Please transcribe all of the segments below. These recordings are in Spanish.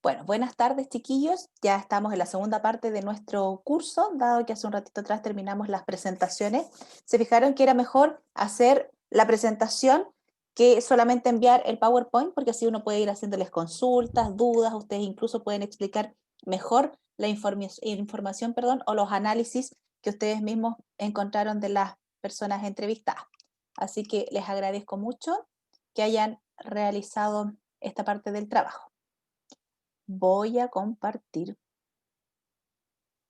Bueno, buenas tardes, chiquillos. Ya estamos en la segunda parte de nuestro curso, dado que hace un ratito atrás terminamos las presentaciones. Se fijaron que era mejor hacer la presentación que solamente enviar el PowerPoint, porque así uno puede ir haciéndoles consultas, dudas, ustedes incluso pueden explicar mejor la información, perdón, o los análisis que ustedes mismos encontraron de las personas entrevistadas. Así que les agradezco mucho que hayan realizado esta parte del trabajo. Voy a compartir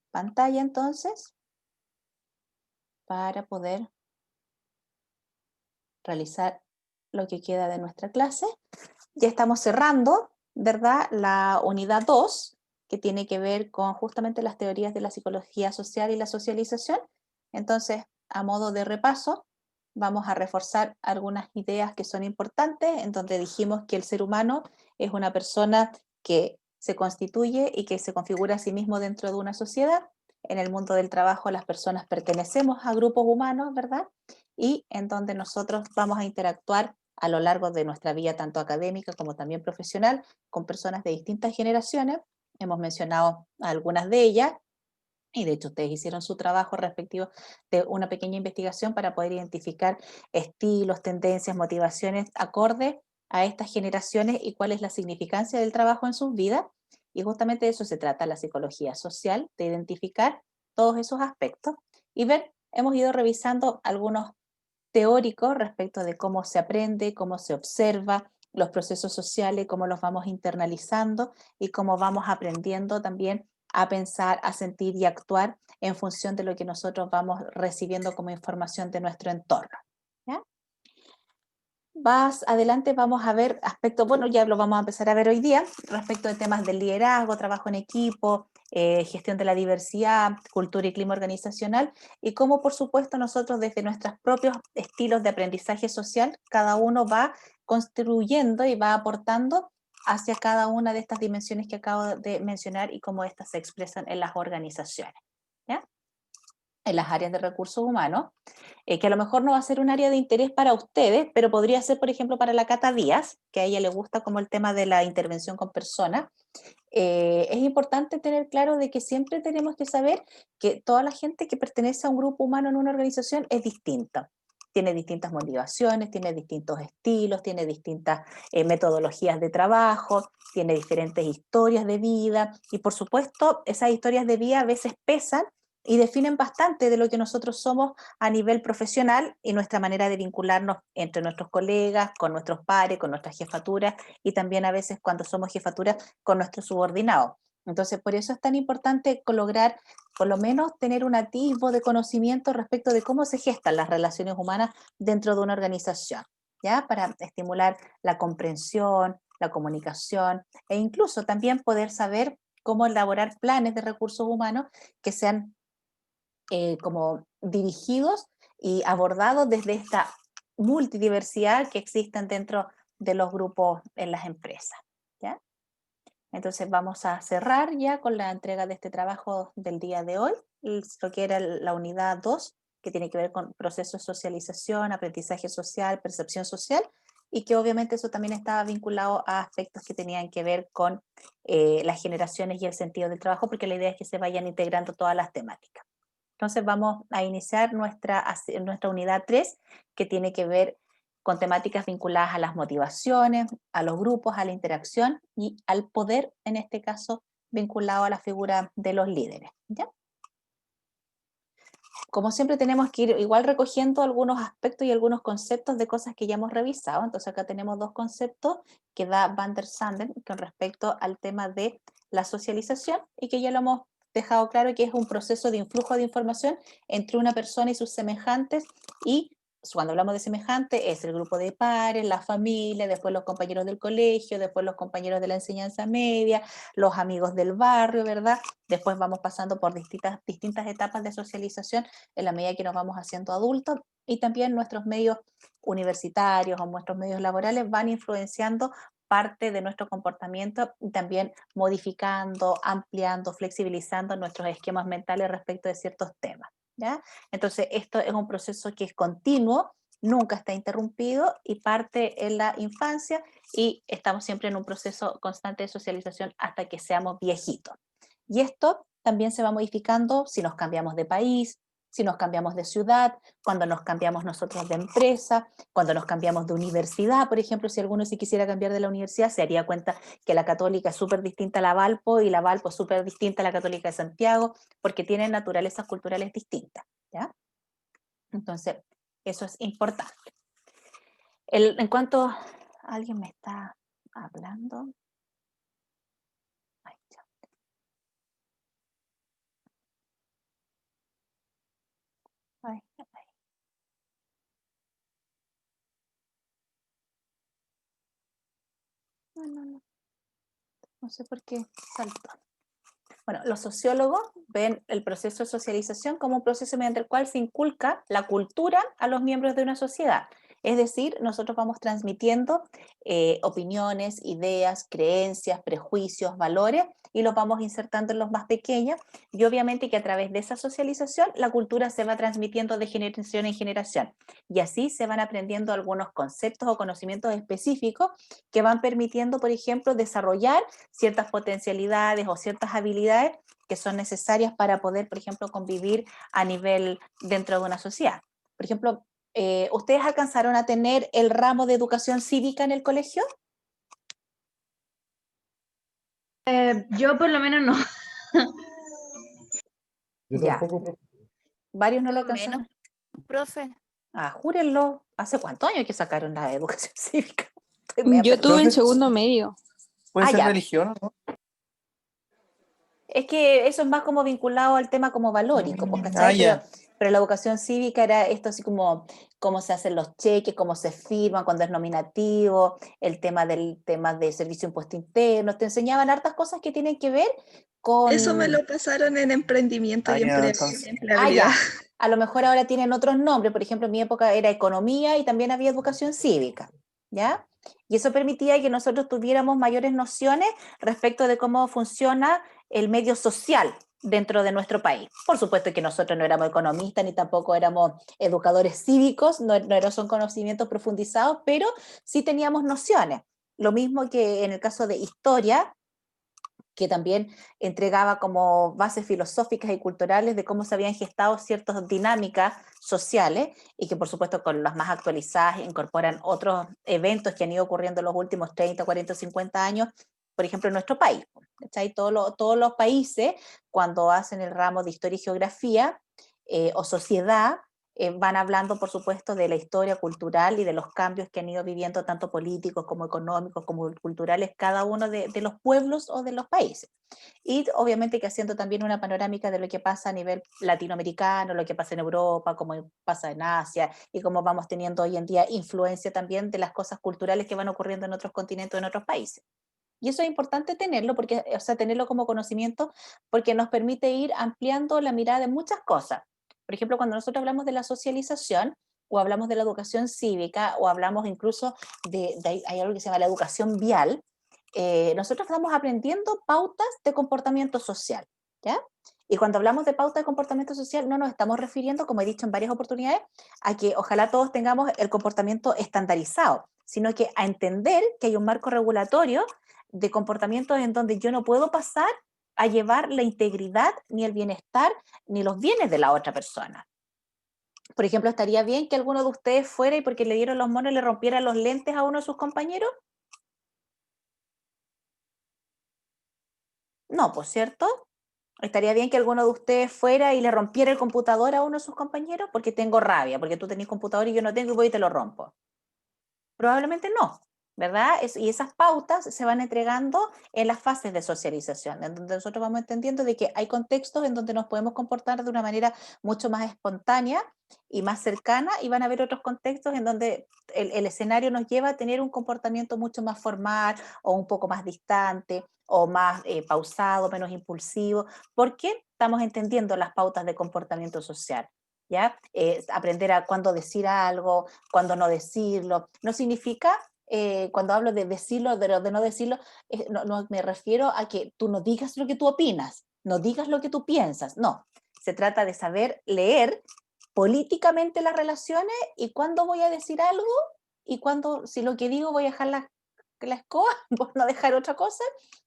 pantalla entonces para poder realizar lo que queda de nuestra clase. Ya estamos cerrando, ¿verdad? La unidad 2, que tiene que ver con justamente las teorías de la psicología social y la socialización. Entonces, a modo de repaso, vamos a reforzar algunas ideas que son importantes, en donde dijimos que el ser humano es una persona que se constituye y que se configura a sí mismo dentro de una sociedad. En el mundo del trabajo las personas pertenecemos a grupos humanos, ¿verdad? Y en donde nosotros vamos a interactuar a lo largo de nuestra vida, tanto académica como también profesional, con personas de distintas generaciones. Hemos mencionado algunas de ellas, y de hecho ustedes hicieron su trabajo respectivo de una pequeña investigación para poder identificar estilos, tendencias, motivaciones acordes a estas generaciones y cuál es la significancia del trabajo en sus vidas. Y justamente de eso se trata la psicología social, de identificar todos esos aspectos y ver, hemos ido revisando algunos teórico respecto de cómo se aprende, cómo se observa, los procesos sociales, cómo los vamos internalizando y cómo vamos aprendiendo también a pensar, a sentir y actuar en función de lo que nosotros vamos recibiendo como información de nuestro entorno. ¿Ya? Más adelante vamos a ver aspectos, bueno, ya lo vamos a empezar a ver hoy día, respecto de temas del liderazgo, trabajo en equipo, gestión de la diversidad, cultura y clima organizacional, y cómo, por supuesto, nosotros desde nuestros propios estilos de aprendizaje social, cada uno va construyendo y va aportando hacia cada una de estas dimensiones que acabo de mencionar y cómo estas se expresan en las organizaciones. ¿Ya? En las áreas de recursos humanos, que a lo mejor no va a ser un área de interés para ustedes, pero podría ser, por ejemplo, para la Cata Díaz, que a ella le gusta como el tema de la intervención con personas. Es importante tener claro de que siempre tenemos que saber que toda la gente que pertenece a un grupo humano en una organización es distinta. Tiene distintas motivaciones, tiene distintos estilos, tiene distintas metodologías de trabajo, tiene diferentes historias de vida y por supuesto esas historias de vida a veces pesan y definen bastante de lo que nosotros somos a nivel profesional y nuestra manera de vincularnos entre nuestros colegas, con nuestros pares, con nuestras jefaturas y también a veces cuando somos jefaturas con nuestros subordinados. Entonces, por eso es tan importante lograr, por lo menos, tener un atisbo de conocimiento respecto de cómo se gestan las relaciones humanas dentro de una organización, ¿ya? Para estimular la comprensión, la comunicación e incluso también poder saber cómo elaborar planes de recursos humanos que sean como dirigidos y abordados desde esta multidiversidad que existen dentro de los grupos en las empresas. ¿Ya? Entonces vamos a cerrar ya con la entrega de este trabajo del día de hoy, lo que era la unidad 2, que tiene que ver con procesos de socialización, aprendizaje social, percepción social, y que obviamente eso también estaba vinculado a aspectos que tenían que ver con las generaciones y el sentido del trabajo, porque la idea es que se vayan integrando todas las temáticas. Entonces vamos a iniciar nuestra unidad 3, que tiene que ver con temáticas vinculadas a las motivaciones, a los grupos, a la interacción y al poder, en este caso, vinculado a la figura de los líderes. ¿Ya? Como siempre tenemos que ir igual recogiendo algunos aspectos y algunos conceptos de cosas que ya hemos revisado. Entonces acá tenemos dos conceptos que da Van der Sanden con respecto al tema de la socialización y que ya lo hemos dejado claro que es un proceso de influjo de información entre una persona y sus semejantes y cuando hablamos de semejantes es el grupo de pares, la familia, después los compañeros del colegio, después los compañeros de la enseñanza media, los amigos del barrio, ¿verdad? Después vamos pasando por distintas etapas de socialización en la medida que nos vamos haciendo adultos y también nuestros medios universitarios o nuestros medios laborales van influenciando parte de nuestro comportamiento y también modificando, ampliando, flexibilizando nuestros esquemas mentales respecto de ciertos temas. ¿Ya? Entonces, esto es un proceso que es continuo nunca está interrumpido y parte en la infancia y estamos siempre en un proceso constante de socialización hasta que seamos viejitos. Y esto también se va modificando si nos cambiamos de país, si nos cambiamos de ciudad, cuando nos cambiamos nosotros de empresa, cuando nos cambiamos de universidad, por ejemplo, si alguno se quisiera cambiar de la universidad, se daría cuenta que la católica es súper distinta a la Valpo y la Valpo es súper distinta a la católica de Santiago, porque tienen naturalezas culturales distintas, ¿ya? Entonces, eso es importante. En cuanto alguien me está hablando, ay, ya. Ay, ay. No sé por qué saltó. Bueno, los sociólogos ven el proceso de socialización como un proceso mediante el cual se inculca la cultura a los miembros de una sociedad. Es decir, nosotros vamos transmitiendo opiniones, ideas, creencias, prejuicios, valores y los vamos insertando en los más pequeños y obviamente que a través de esa socialización la cultura se va transmitiendo de generación en generación y así se van aprendiendo algunos conceptos o conocimientos específicos que van permitiendo, por ejemplo, desarrollar ciertas potencialidades o ciertas habilidades que son necesarias para poder, por ejemplo, convivir a nivel dentro de una sociedad. Por ejemplo, ¿ustedes alcanzaron a tener el ramo de educación cívica en el colegio? Yo por lo menos no. Yo Ya. tampoco. ¿Varios no lo Yo menos, alcanzaron? profe. Ah, júrenlo. ¿Hace cuántos años que sacaron la educación cívica? Estoy media Yo perdida. tuve en Profe, segundo medio. ¿puede Ah, ser ya. religión o no? Es que eso es más como vinculado al tema como valórico, pues, Ah, ¿cachai? ya. Pero la educación cívica era esto así como cómo se hacen los cheques, cómo se firman, cuando es nominativo, el tema del tema de servicio de impuesto interno, te enseñaban hartas cosas que tienen que ver Eso me con... lo pasaron en emprendimiento Ah, y ya, entonces. Ah, empleabilidad. ya, a lo mejor ahora tienen otros nombres, por ejemplo, en mi época era economía y también había educación cívica, ¿ya? Y eso permitía que nosotros tuviéramos mayores nociones respecto de cómo funciona el medio social dentro de nuestro país. Por supuesto que nosotros no éramos economistas ni tampoco éramos educadores cívicos, no son conocimientos profundizados, pero sí teníamos nociones. Lo mismo que en el caso de historia, que también entregaba como bases filosóficas y culturales de cómo se habían gestado ciertas dinámicas sociales y que por supuesto con las más actualizadas incorporan otros eventos que han ido ocurriendo en los últimos 30, 40, 50 años, por ejemplo en nuestro país. ¿Cachai? Todos los países cuando hacen el ramo de historia y geografía o sociedad, van hablando, por supuesto, de la historia cultural y de los cambios que han ido viviendo tanto políticos como económicos como culturales cada uno de los pueblos o de los países. Y obviamente que haciendo también una panorámica de lo que pasa a nivel latinoamericano, lo que pasa en Europa, como pasa en Asia y cómo vamos teniendo hoy en día influencia también de las cosas culturales que van ocurriendo en otros continentes, en otros países. Y eso es importante tenerlo, porque, o sea, tenerlo como conocimiento, porque nos permite ir ampliando la mirada de muchas cosas. Por ejemplo, cuando nosotros hablamos de la socialización, o hablamos de la educación cívica, o hablamos incluso hay algo que se llama la educación vial, nosotros estamos aprendiendo pautas de comportamiento social, ¿ya? Y cuando hablamos de pautas de comportamiento social, no nos estamos refiriendo, como he dicho en varias oportunidades, a que ojalá todos tengamos el comportamiento estandarizado, sino que a entender que hay un marco regulatorio de comportamientos en donde yo no puedo pasar a llevar la integridad, ni el bienestar, ni los bienes de la otra persona. Por ejemplo, ¿estaría bien que alguno de ustedes fuera y porque le dieron los monos le rompiera los lentes a uno de sus compañeros? No, pues cierto. ¿Estaría bien que alguno de ustedes fuera y le rompiera el computador a uno de sus compañeros? Porque tengo rabia, porque tú tenés computador y yo no tengo y voy y te lo rompo. Probablemente no, ¿verdad? Y esas pautas se van entregando en las fases de socialización, en donde nosotros vamos entendiendo de que hay contextos en donde nos podemos comportar de una manera mucho más espontánea y más cercana, y van a haber otros contextos en donde el escenario nos lleva a tener un comportamiento mucho más formal o un poco más distante o más pausado, menos impulsivo, porque estamos entendiendo las pautas de comportamiento social. ¿Ya? Aprender a cuándo decir algo, cuándo no decirlo. No significa, cuando hablo de decirlo, de no decirlo, no me refiero a que tú no digas lo que tú opinas, no digas lo que tú piensas, no. Se trata de saber leer políticamente las relaciones y cuándo voy a decir algo y cuándo, si lo que digo voy a dejar la escoba por no dejar otra cosa,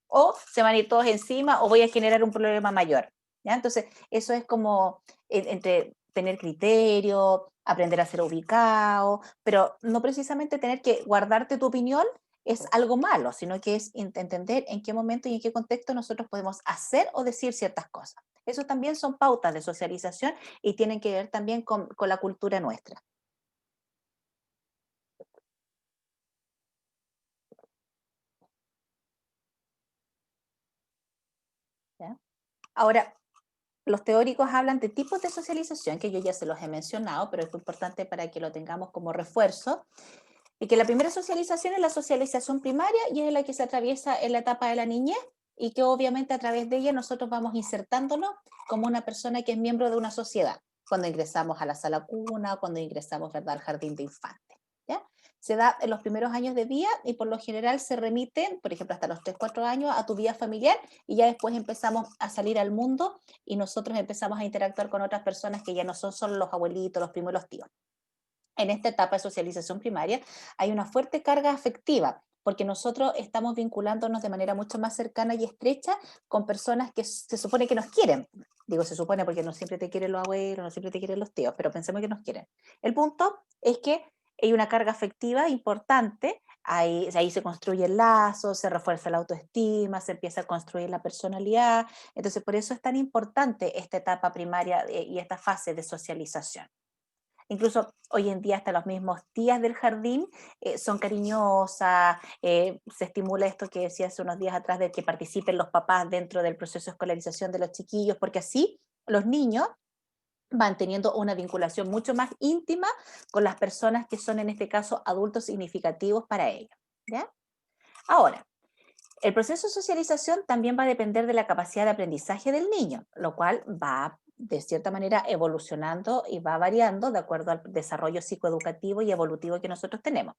o se van a ir todos encima o voy a generar un problema mayor. ¿Ya? Entonces, eso es como entre tener criterio, aprender a ser ubicado, pero no precisamente tener que guardarte tu opinión es algo malo, sino que es entender en qué momento y en qué contexto nosotros podemos hacer o decir ciertas cosas. Eso también son pautas de socialización y tienen que ver también con la cultura nuestra. ¿Ya? Ahora, los teóricos hablan de tipos de socialización, que yo ya se los he mencionado, pero es muy importante para que lo tengamos como refuerzo, y que la primera socialización es la socialización primaria y es la que se atraviesa en la etapa de la niñez y que obviamente a través de ella nosotros vamos insertándonos como una persona que es miembro de una sociedad, cuando ingresamos a la sala cuna, cuando ingresamos, ¿verdad?, al jardín de infantes. ¿Ya? Se da en los primeros años de vida y por lo general se remiten, por ejemplo, hasta los 3, 4 años a tu vida familiar y ya después empezamos a salir al mundo y nosotros empezamos a interactuar con otras personas que ya no son solo los abuelitos, los primos, los tíos. En esta etapa de socialización primaria hay una fuerte carga afectiva, porque nosotros estamos vinculándonos de manera mucho más cercana y estrecha con personas que se supone que nos quieren. Digo se supone porque no siempre te quieren los abuelos, no siempre te quieren los tíos, pero pensemos que nos quieren. El punto es que hay una carga afectiva importante, ahí se construye el lazo, se refuerza la autoestima, se empieza a construir la personalidad. Entonces, por eso es tan importante esta etapa primaria y esta fase de socialización. Incluso hoy en día hasta los mismos tías del jardín son cariñosas, se estimula esto que decía hace unos días atrás de que participen los papás dentro del proceso de escolarización de los chiquillos, porque así los niños van teniendo una vinculación mucho más íntima con las personas que son en este caso adultos significativos para ellos. ¿Ya? Ahora, el proceso de socialización también va a depender de la capacidad de aprendizaje del niño, lo cual va de cierta manera evolucionando y va variando de acuerdo al desarrollo psicoeducativo y evolutivo que nosotros tenemos.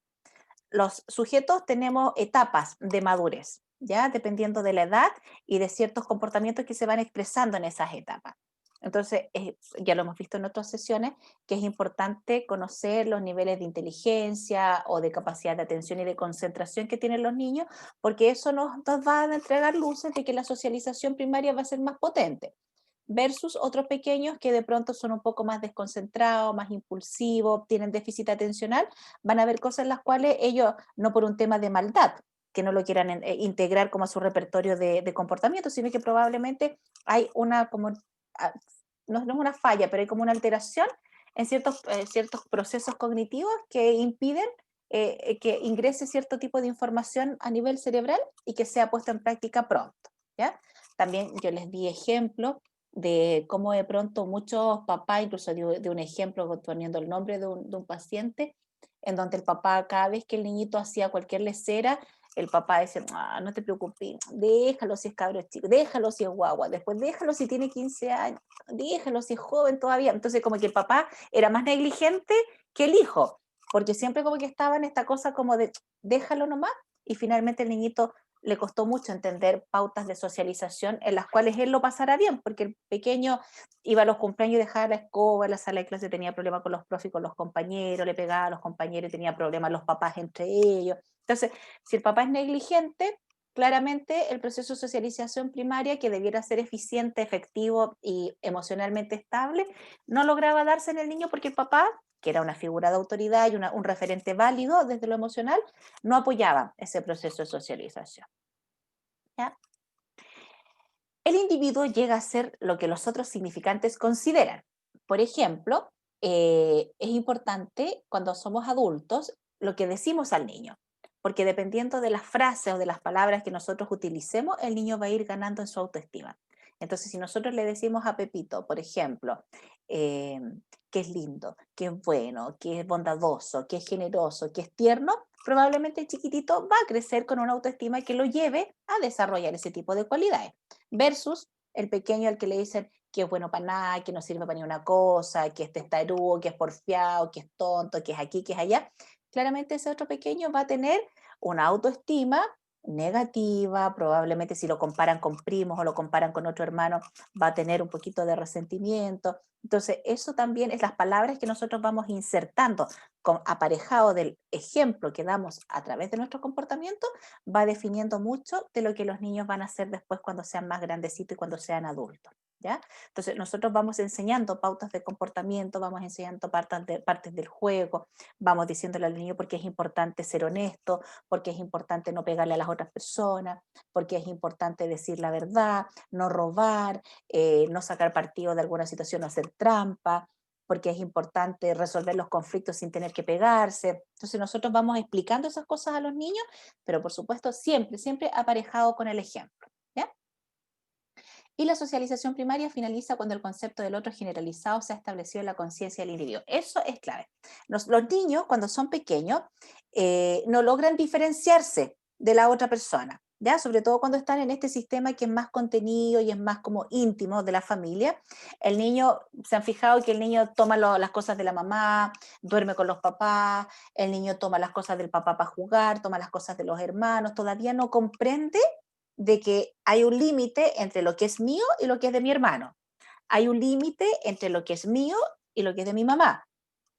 Los sujetos tenemos etapas de madurez, ¿ya? Dependiendo de la edad y de ciertos comportamientos que se van expresando en esas etapas. Entonces, ya lo hemos visto en otras sesiones, que es importante conocer los niveles de inteligencia o de capacidad de atención y de concentración que tienen los niños, porque eso nos va a entregar luces de que la socialización primaria va a ser más potente versus otros pequeños que de pronto son un poco más desconcentrados, más impulsivos, tienen déficit atencional, van a ver cosas en las cuales ellos, no por un tema de maldad, que no lo quieran integrar como a su repertorio de comportamiento, sino que probablemente hay una, como, no es una falla, pero hay como una alteración en ciertos procesos cognitivos que impiden que ingrese cierto tipo de información a nivel cerebral y que sea puesto en práctica pronto. ¿Ya? También yo les di ejemplos de cómo de pronto muchos papás, incluso de un ejemplo poniendo el nombre de un paciente, en donde el papá cada vez que el niñito hacía cualquier lecera, el papá decía, no te preocupes, déjalo si es cabro chico, déjalo si es guagua, después déjalo si tiene 15 años, déjalo si es joven todavía. Entonces como que el papá era más negligente que el hijo, porque siempre como que estaba en esta cosa como de déjalo nomás, y finalmente el niñito le costó mucho entender pautas de socialización en las cuales él lo pasara bien, porque el pequeño iba a los cumpleaños y dejaba la escoba, en la sala de clase tenía problemas con los profes y con los compañeros, le pegaba a los compañeros y tenía problemas los papás entre ellos. Entonces, si el papá es negligente, claramente el proceso de socialización primaria, que debiera ser eficiente, efectivo y emocionalmente estable, no lograba darse en el niño porque el papá, que era una figura de autoridad y un referente válido desde lo emocional, no apoyaba ese proceso de socialización. ¿Ya? El individuo llega a ser lo que los otros significantes consideran. Por ejemplo, es importante cuando somos adultos lo que decimos al niño, porque dependiendo de las frases o de las palabras que nosotros utilicemos, el niño va a ir ganando en su autoestima. Entonces, si nosotros le decimos a Pepito, por ejemplo, eh, que es lindo, que es bueno, que es bondadoso, que es generoso, que es tierno, probablemente el chiquitito va a crecer con una autoestima que lo lleve a desarrollar ese tipo de cualidades versus el pequeño al que le dicen que es bueno para nada, que no sirve para ni una cosa, que es testarudo, que es porfiado, que es tonto, que es aquí, que es allá. Claramente ese otro pequeño va a tener una autoestima negativa, probablemente si lo comparan con primos o lo comparan con otro hermano, va a tener un poquito de resentimiento. Entonces, eso también es las palabras que nosotros vamos insertando, aparejado del ejemplo que damos a través de nuestro comportamiento, va definiendo mucho de lo que los niños van a hacer después cuando sean más grandecitos y cuando sean adultos. ¿Ya? Entonces, nosotros vamos enseñando pautas de comportamiento, vamos enseñando partes del juego, vamos diciéndole al niño por qué es importante ser honesto, porque es importante no pegarle a las otras personas, porque es importante decir la verdad, no robar, no sacar partido de alguna situación, no hacer trampa, porque es importante resolver los conflictos sin tener que pegarse. Entonces nosotros vamos explicando esas cosas a los niños, pero por supuesto siempre, siempre aparejado con el ejemplo. ¿Ya? Y la socialización primaria finaliza cuando el concepto del otro generalizado se ha establecido en la conciencia del individuo. Eso es clave. Los niños, cuando son pequeños, no logran diferenciarse de la otra persona, ¿ya? Sobre todo cuando están en este sistema que es más contenido y es más como íntimo de la familia. El niño, se han fijado que el niño toma las cosas de la mamá, duerme con los papás, el niño toma las cosas del papá para jugar, toma las cosas de los hermanos, todavía no comprende de que hay un límite entre lo que es mío y lo que es de mi hermano. Hay un límite entre lo que es mío y lo que es de mi mamá.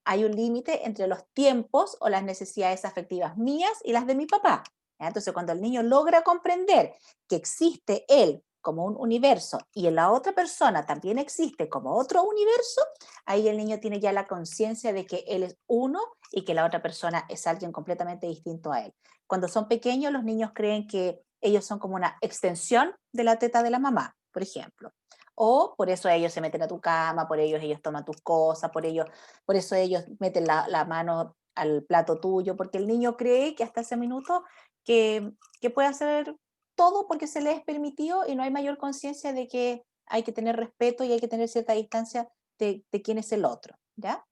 Hay un límite entre los tiempos o las necesidades afectivas mías y las de mi papá. Entonces, cuando el niño logra comprender que existe él como un universo y en la otra persona también existe como otro universo, ahí el niño tiene ya la conciencia de que él es uno y que la otra persona es alguien completamente distinto a él. Cuando son pequeños, los niños creen que ellos son como una extensión de la teta de la mamá, por ejemplo. O por eso ellos se meten a tu cama, por ellos toman tus cosas, por eso ellos meten la mano al plato tuyo, porque el niño cree que hasta ese minuto que puede hacer todo porque se le es permitido y no hay mayor conciencia de que hay que tener respeto y hay que tener cierta distancia de quién es el otro, ¿ya?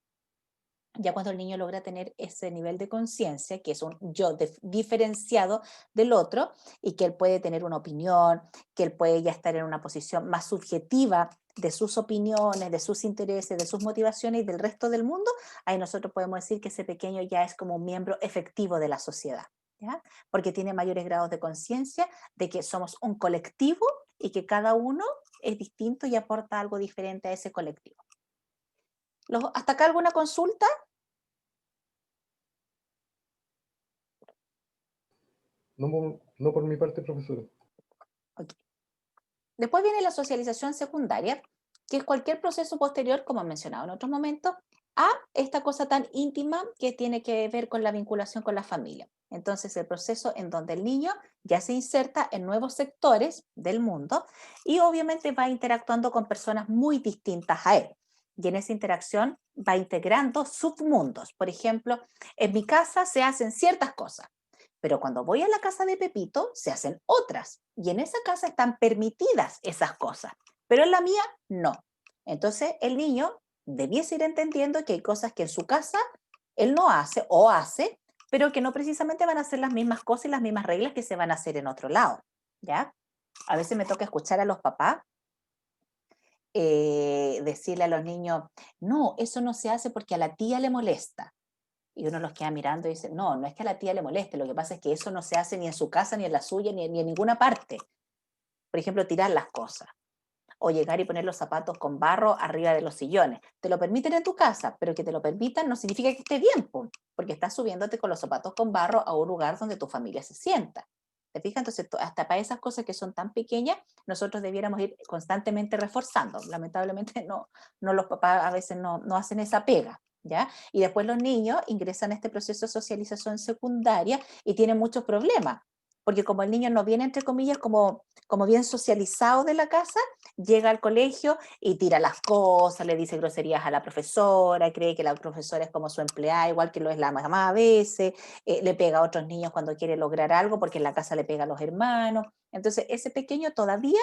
Ya cuando el niño logra tener ese nivel de conciencia, que es un yo diferenciado del otro, y que él puede tener una opinión, que él puede ya estar en una posición más subjetiva de sus opiniones, de sus intereses, de sus motivaciones y del resto del mundo, ahí nosotros podemos decir que ese pequeño ya es como un miembro efectivo de la sociedad, ¿ya? Porque tiene mayores grados de conciencia de que somos un colectivo y que cada uno es distinto y aporta algo diferente a ese colectivo. ¿Hasta acá alguna consulta? No por mi parte, profesora. Okay. Después viene la socialización secundaria, que es cualquier proceso posterior, como he mencionado en otros momentos, a esta cosa tan íntima que tiene que ver con la vinculación con la familia. Entonces, el proceso en donde el niño ya se inserta en nuevos sectores del mundo y obviamente va interactuando con personas muy distintas a él. Y en esa interacción va integrando submundos. Por ejemplo, en mi casa se hacen ciertas cosas, pero cuando voy a la casa de Pepito se hacen otras y en esa casa están permitidas esas cosas, pero en la mía no. Entonces el niño debiese ir entendiendo que hay cosas que en su casa él no hace o hace, pero que no precisamente van a ser las mismas cosas y las mismas reglas que se van a hacer en otro lado, ¿ya? A veces me toca escuchar a los papás decirle a los niños, no, eso no se hace porque a la tía le molesta. Y uno los queda mirando y dice, no, no es que a la tía le moleste, lo que pasa es que eso no se hace ni en su casa, ni en la suya, ni en ninguna parte. Por ejemplo, tirar las cosas o llegar y poner los zapatos con barro arriba de los sillones. Te lo permiten en tu casa, pero que te lo permitan no significa que esté bien, porque estás subiéndote con los zapatos con barro a un lugar donde tu familia se sienta. ¿Te fijas? Entonces, hasta para esas cosas que son tan pequeñas, nosotros debiéramos ir constantemente reforzando. Lamentablemente, los papás a veces no hacen esa pega. ¿Ya? Y después los niños ingresan a este proceso de socialización secundaria y tienen muchos problemas, porque como el niño no viene, entre comillas, como bien socializado de la casa, llega al colegio y tira las cosas, le dice groserías a la profesora, cree que la profesora es como su empleada, igual que lo es la mamá a veces, le pega a otros niños cuando quiere lograr algo, porque en la casa le pega a los hermanos. Entonces, ese pequeño todavía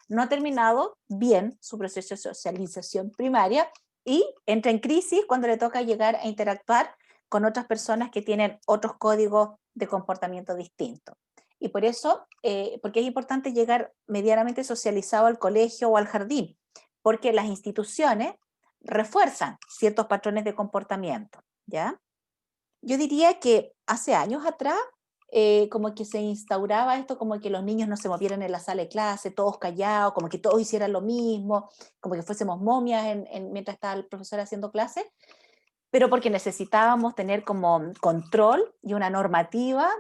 no ha terminado bien su proceso de socialización primaria y entra en crisis cuando le toca llegar a interactuar con otras personas que tienen otros códigos de comportamiento distintos. Y por eso, porque es importante llegar medianamente socializado al colegio o al jardín, porque las instituciones refuerzan ciertos patrones de comportamiento, ¿ya? Yo diría que hace años atrás como que se instauraba esto, como que los niños no se movieran en la sala de clase, todos callados, como que todos hicieran lo mismo, como que fuésemos momias mientras estaba el profesor haciendo clase, pero porque necesitábamos tener como control y una normativa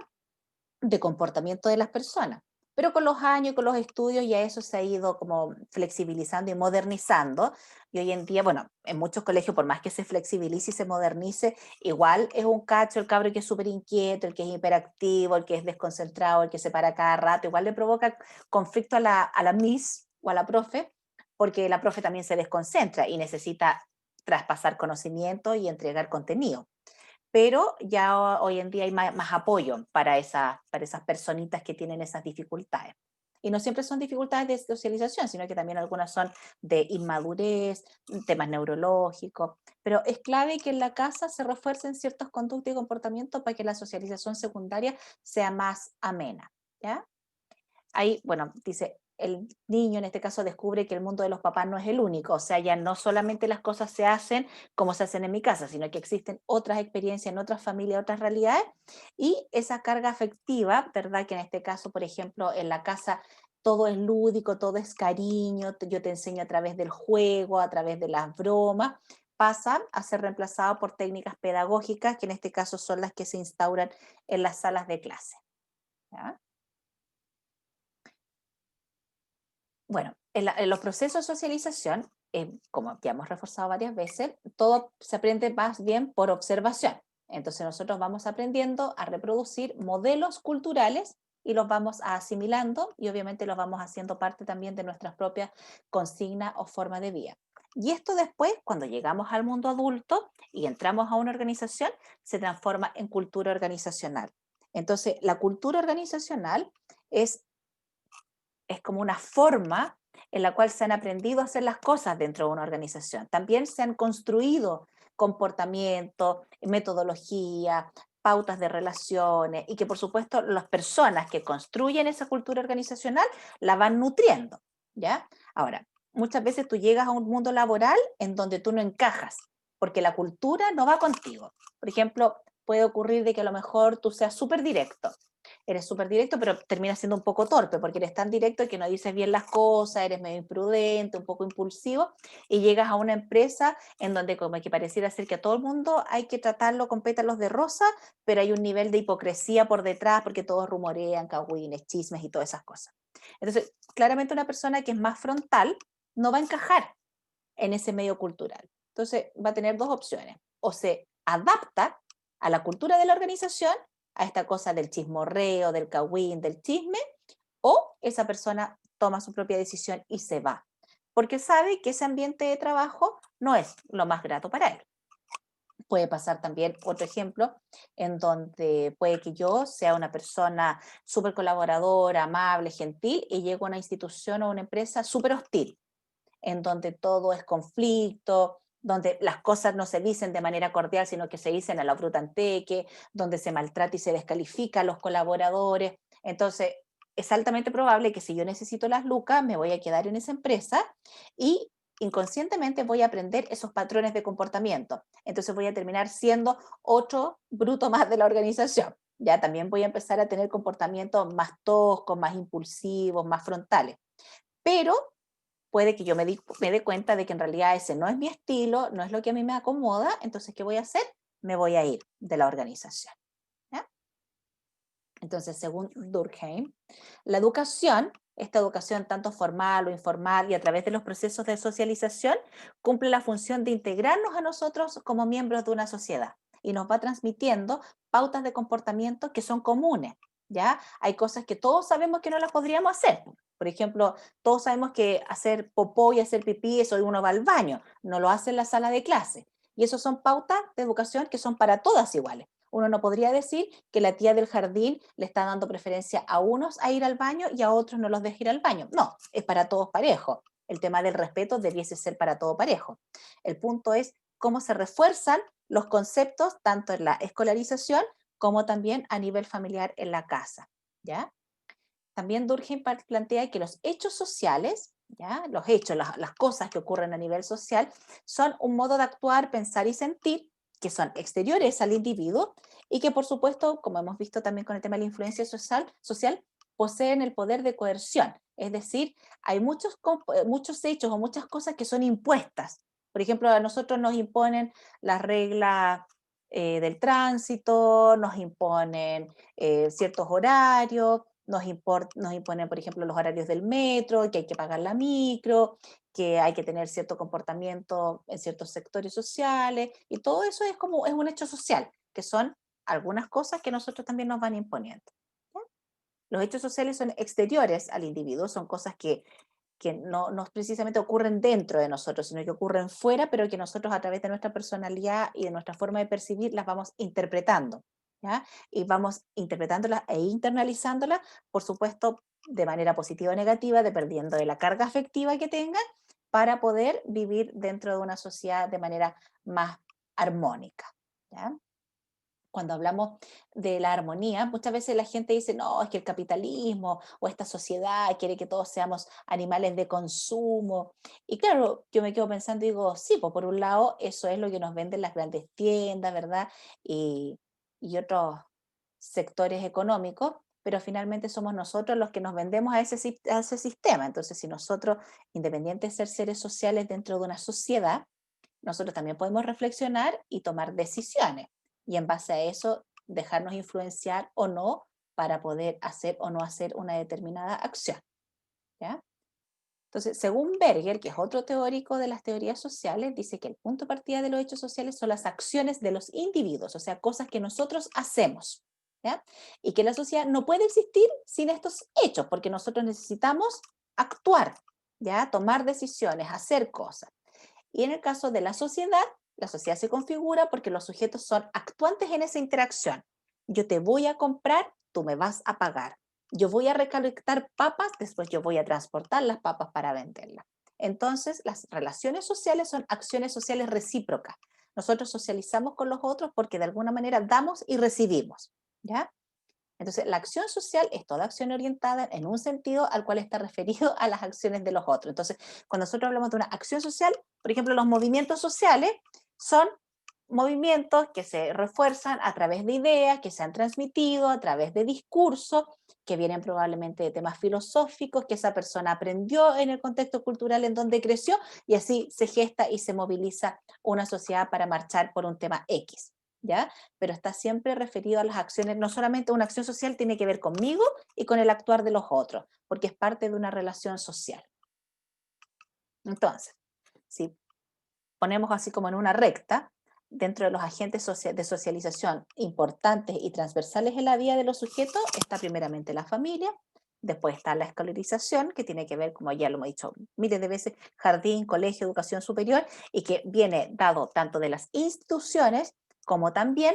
de comportamiento de las personas. Pero con los años y con los estudios ya eso se ha ido como flexibilizando y modernizando. Y hoy en día, bueno, en muchos colegios, por más que se flexibilice y se modernice, igual es un cacho el cabro que es súper inquieto, el que es hiperactivo, el que es desconcentrado, el que se para cada rato. Igual le provoca conflicto a la miss o a la profe, porque la profe también se desconcentra y necesita traspasar conocimiento y entregar contenido, pero ya hoy en día hay más apoyo para esas personitas que tienen esas dificultades. Y no siempre son dificultades de socialización, sino que también algunas son de inmadurez, temas neurológicos. Pero es clave que en la casa se refuercen ciertos conductas y comportamientos para que la socialización secundaria sea más amena, ¿ya? Ahí, bueno, dice, el niño en este caso descubre que el mundo de los papás no es el único, o sea, ya no solamente las cosas se hacen como se hacen en mi casa, sino que existen otras experiencias en otras familias, otras realidades, y esa carga afectiva, ¿verdad? Que en este caso, por ejemplo, en la casa todo es lúdico, todo es cariño, yo te enseño a través del juego, a través de las bromas, pasa a ser reemplazado por técnicas pedagógicas, que en este caso son las que se instauran en las salas de clase, ¿ya? Bueno, en los procesos de socialización, como ya hemos reforzado varias veces, todo se aprende más bien por observación. Entonces nosotros vamos aprendiendo a reproducir modelos culturales y los vamos asimilando y obviamente los vamos haciendo parte también de nuestras propias consignas o forma de vida. Y esto después, cuando llegamos al mundo adulto y entramos a una organización, se transforma en cultura organizacional. Entonces, la cultura organizacional es como una forma en la cual se han aprendido a hacer las cosas dentro de una organización. También se han construido comportamientos, metodología, pautas de relaciones y que por supuesto las personas que construyen esa cultura organizacional la van nutriendo, ¿ya? Ahora, muchas veces tú llegas a un mundo laboral en donde tú no encajas, porque la cultura no va contigo. Por ejemplo, puede ocurrir de que a lo mejor tú seas súper directo, eres súper directo, pero terminas siendo un poco torpe, porque eres tan directo que no dices bien las cosas, eres medio imprudente, un poco impulsivo, y llegas a una empresa en donde como que pareciera ser que a todo el mundo hay que tratarlo con pétalos de rosa, pero hay un nivel de hipocresía por detrás, porque todos rumorean, cagüines, chismes y todas esas cosas. Entonces, claramente una persona que es más frontal no va a encajar en ese medio cultural. Entonces, va a tener dos opciones: o se adapta a la cultura de la organización, a esta cosa del chismorreo, del cagüín, del chisme, o esa persona toma su propia decisión y se va, porque sabe que ese ambiente de trabajo no es lo más grato para él. Puede pasar también otro ejemplo en donde puede que yo sea una persona súper colaboradora, amable, gentil, y llego a una institución o una empresa súper hostil, en donde todo es conflicto, donde las cosas no se dicen de manera cordial, sino que se dicen a la brutanteque, donde se maltrata y se descalifica a los colaboradores. Entonces, es altamente probable que si yo necesito las lucas, me voy a quedar en esa empresa y inconscientemente voy a aprender esos patrones de comportamiento. Entonces voy a terminar siendo otro bruto más de la organización. Ya también voy a empezar a tener comportamientos más toscos, más impulsivos, más frontales. Pero puede que yo me dé cuenta de que en realidad ese no es mi estilo, no es lo que a mí me acomoda, entonces, ¿qué voy a hacer? Me voy a ir de la organización, ¿ya? Entonces, según Durkheim, la educación, esta educación tanto formal o informal y a través de los procesos de socialización, cumple la función de integrarnos a nosotros como miembros de una sociedad y nos va transmitiendo pautas de comportamiento que son comunes, ¿ya? Hay cosas que todos sabemos que no las podríamos hacer. Por ejemplo, todos sabemos que hacer popó y hacer pipí, eso uno va al baño, no lo hace en la sala de clase. Y eso son pautas de educación que son para todas iguales. Uno no podría decir que la tía del jardín le está dando preferencia a unos a ir al baño y a otros no los deja ir al baño. No, es para todos parejo. El tema del respeto debiese ser para todo parejo. El punto es cómo se refuerzan los conceptos tanto en la escolarización como también a nivel familiar en la casa, ¿ya? También Durkheim plantea que los hechos sociales, ¿ya? Los hechos, las cosas que ocurren a nivel social, son un modo de actuar, pensar y sentir que son exteriores al individuo y que, por supuesto, como hemos visto también con el tema de la influencia social, poseen el poder de coerción. Es decir, hay muchos hechos o muchas cosas que son impuestas. Por ejemplo, a nosotros nos imponen las reglas del tránsito, nos imponen ciertos horarios, nos imponen, por ejemplo, los horarios del metro, que hay que pagar la micro, que hay que tener cierto comportamiento en ciertos sectores sociales, y todo eso es como es un hecho social, que son algunas cosas que nosotros también nos van imponiendo. ¿Ya? Los hechos sociales son exteriores al individuo, son cosas que no precisamente ocurren dentro de nosotros, sino que ocurren fuera, pero que nosotros a través de nuestra personalidad y de nuestra forma de percibir las vamos interpretando, ¿ya? Y vamos interpretándolas e internalizándolas, por supuesto, de manera positiva o negativa, dependiendo de la carga afectiva que tengan, para poder vivir dentro de una sociedad de manera más armónica, ¿ya? Cuando hablamos de la armonía, muchas veces la gente dice, no, es que el capitalismo o esta sociedad quiere que todos seamos animales de consumo. Y claro, yo me quedo pensando y digo, sí, pues por un lado eso es lo que nos venden las grandes tiendas, ¿verdad? Y otros sectores económicos, pero finalmente somos nosotros los que nos vendemos a ese sistema. Entonces, si nosotros, independientes de ser seres sociales dentro de una sociedad, nosotros también podemos reflexionar y tomar decisiones. Y en base a eso, dejarnos influenciar o no para poder hacer o no hacer una determinada acción. ¿Ya? Entonces, según Berger, que es otro teórico de las teorías sociales, dice que el punto de partida de los hechos sociales son las acciones de los individuos, o sea, cosas que nosotros hacemos. ¿Ya? Y que la sociedad no puede existir sin estos hechos, porque nosotros necesitamos actuar, ¿ya? Tomar decisiones, hacer cosas. Y en el caso de la sociedad se configura porque los sujetos son actuantes en esa interacción. Yo te voy a comprar, tú me vas a pagar. Yo voy a recolectar papas, después yo voy a transportar las papas para venderlas. Entonces, las relaciones sociales son acciones sociales recíprocas. Nosotros socializamos con los otros porque de alguna manera damos y recibimos, ¿ya? Entonces, la acción social es toda acción orientada en un sentido al cual está referido a las acciones de los otros. Entonces, cuando nosotros hablamos de una acción social, por ejemplo, los movimientos sociales son movimientos que se refuerzan a través de ideas que se han transmitido, a través de discursos que vienen probablemente de temas filosóficos que esa persona aprendió en el contexto cultural en donde creció, y así se gesta y se moviliza una sociedad para marchar por un tema X. ¿Ya? Pero está siempre referido a las acciones, no solamente una acción social tiene que ver conmigo y con el actuar de los otros, porque es parte de una relación social. Entonces, si ponemos así como en una recta, dentro de los agentes de socialización importantes y transversales en la vida de los sujetos, está primeramente la familia, después está la escolarización, que tiene que ver, como ya lo hemos dicho miles de veces, jardín, colegio, educación superior, y que viene dado tanto de las instituciones como también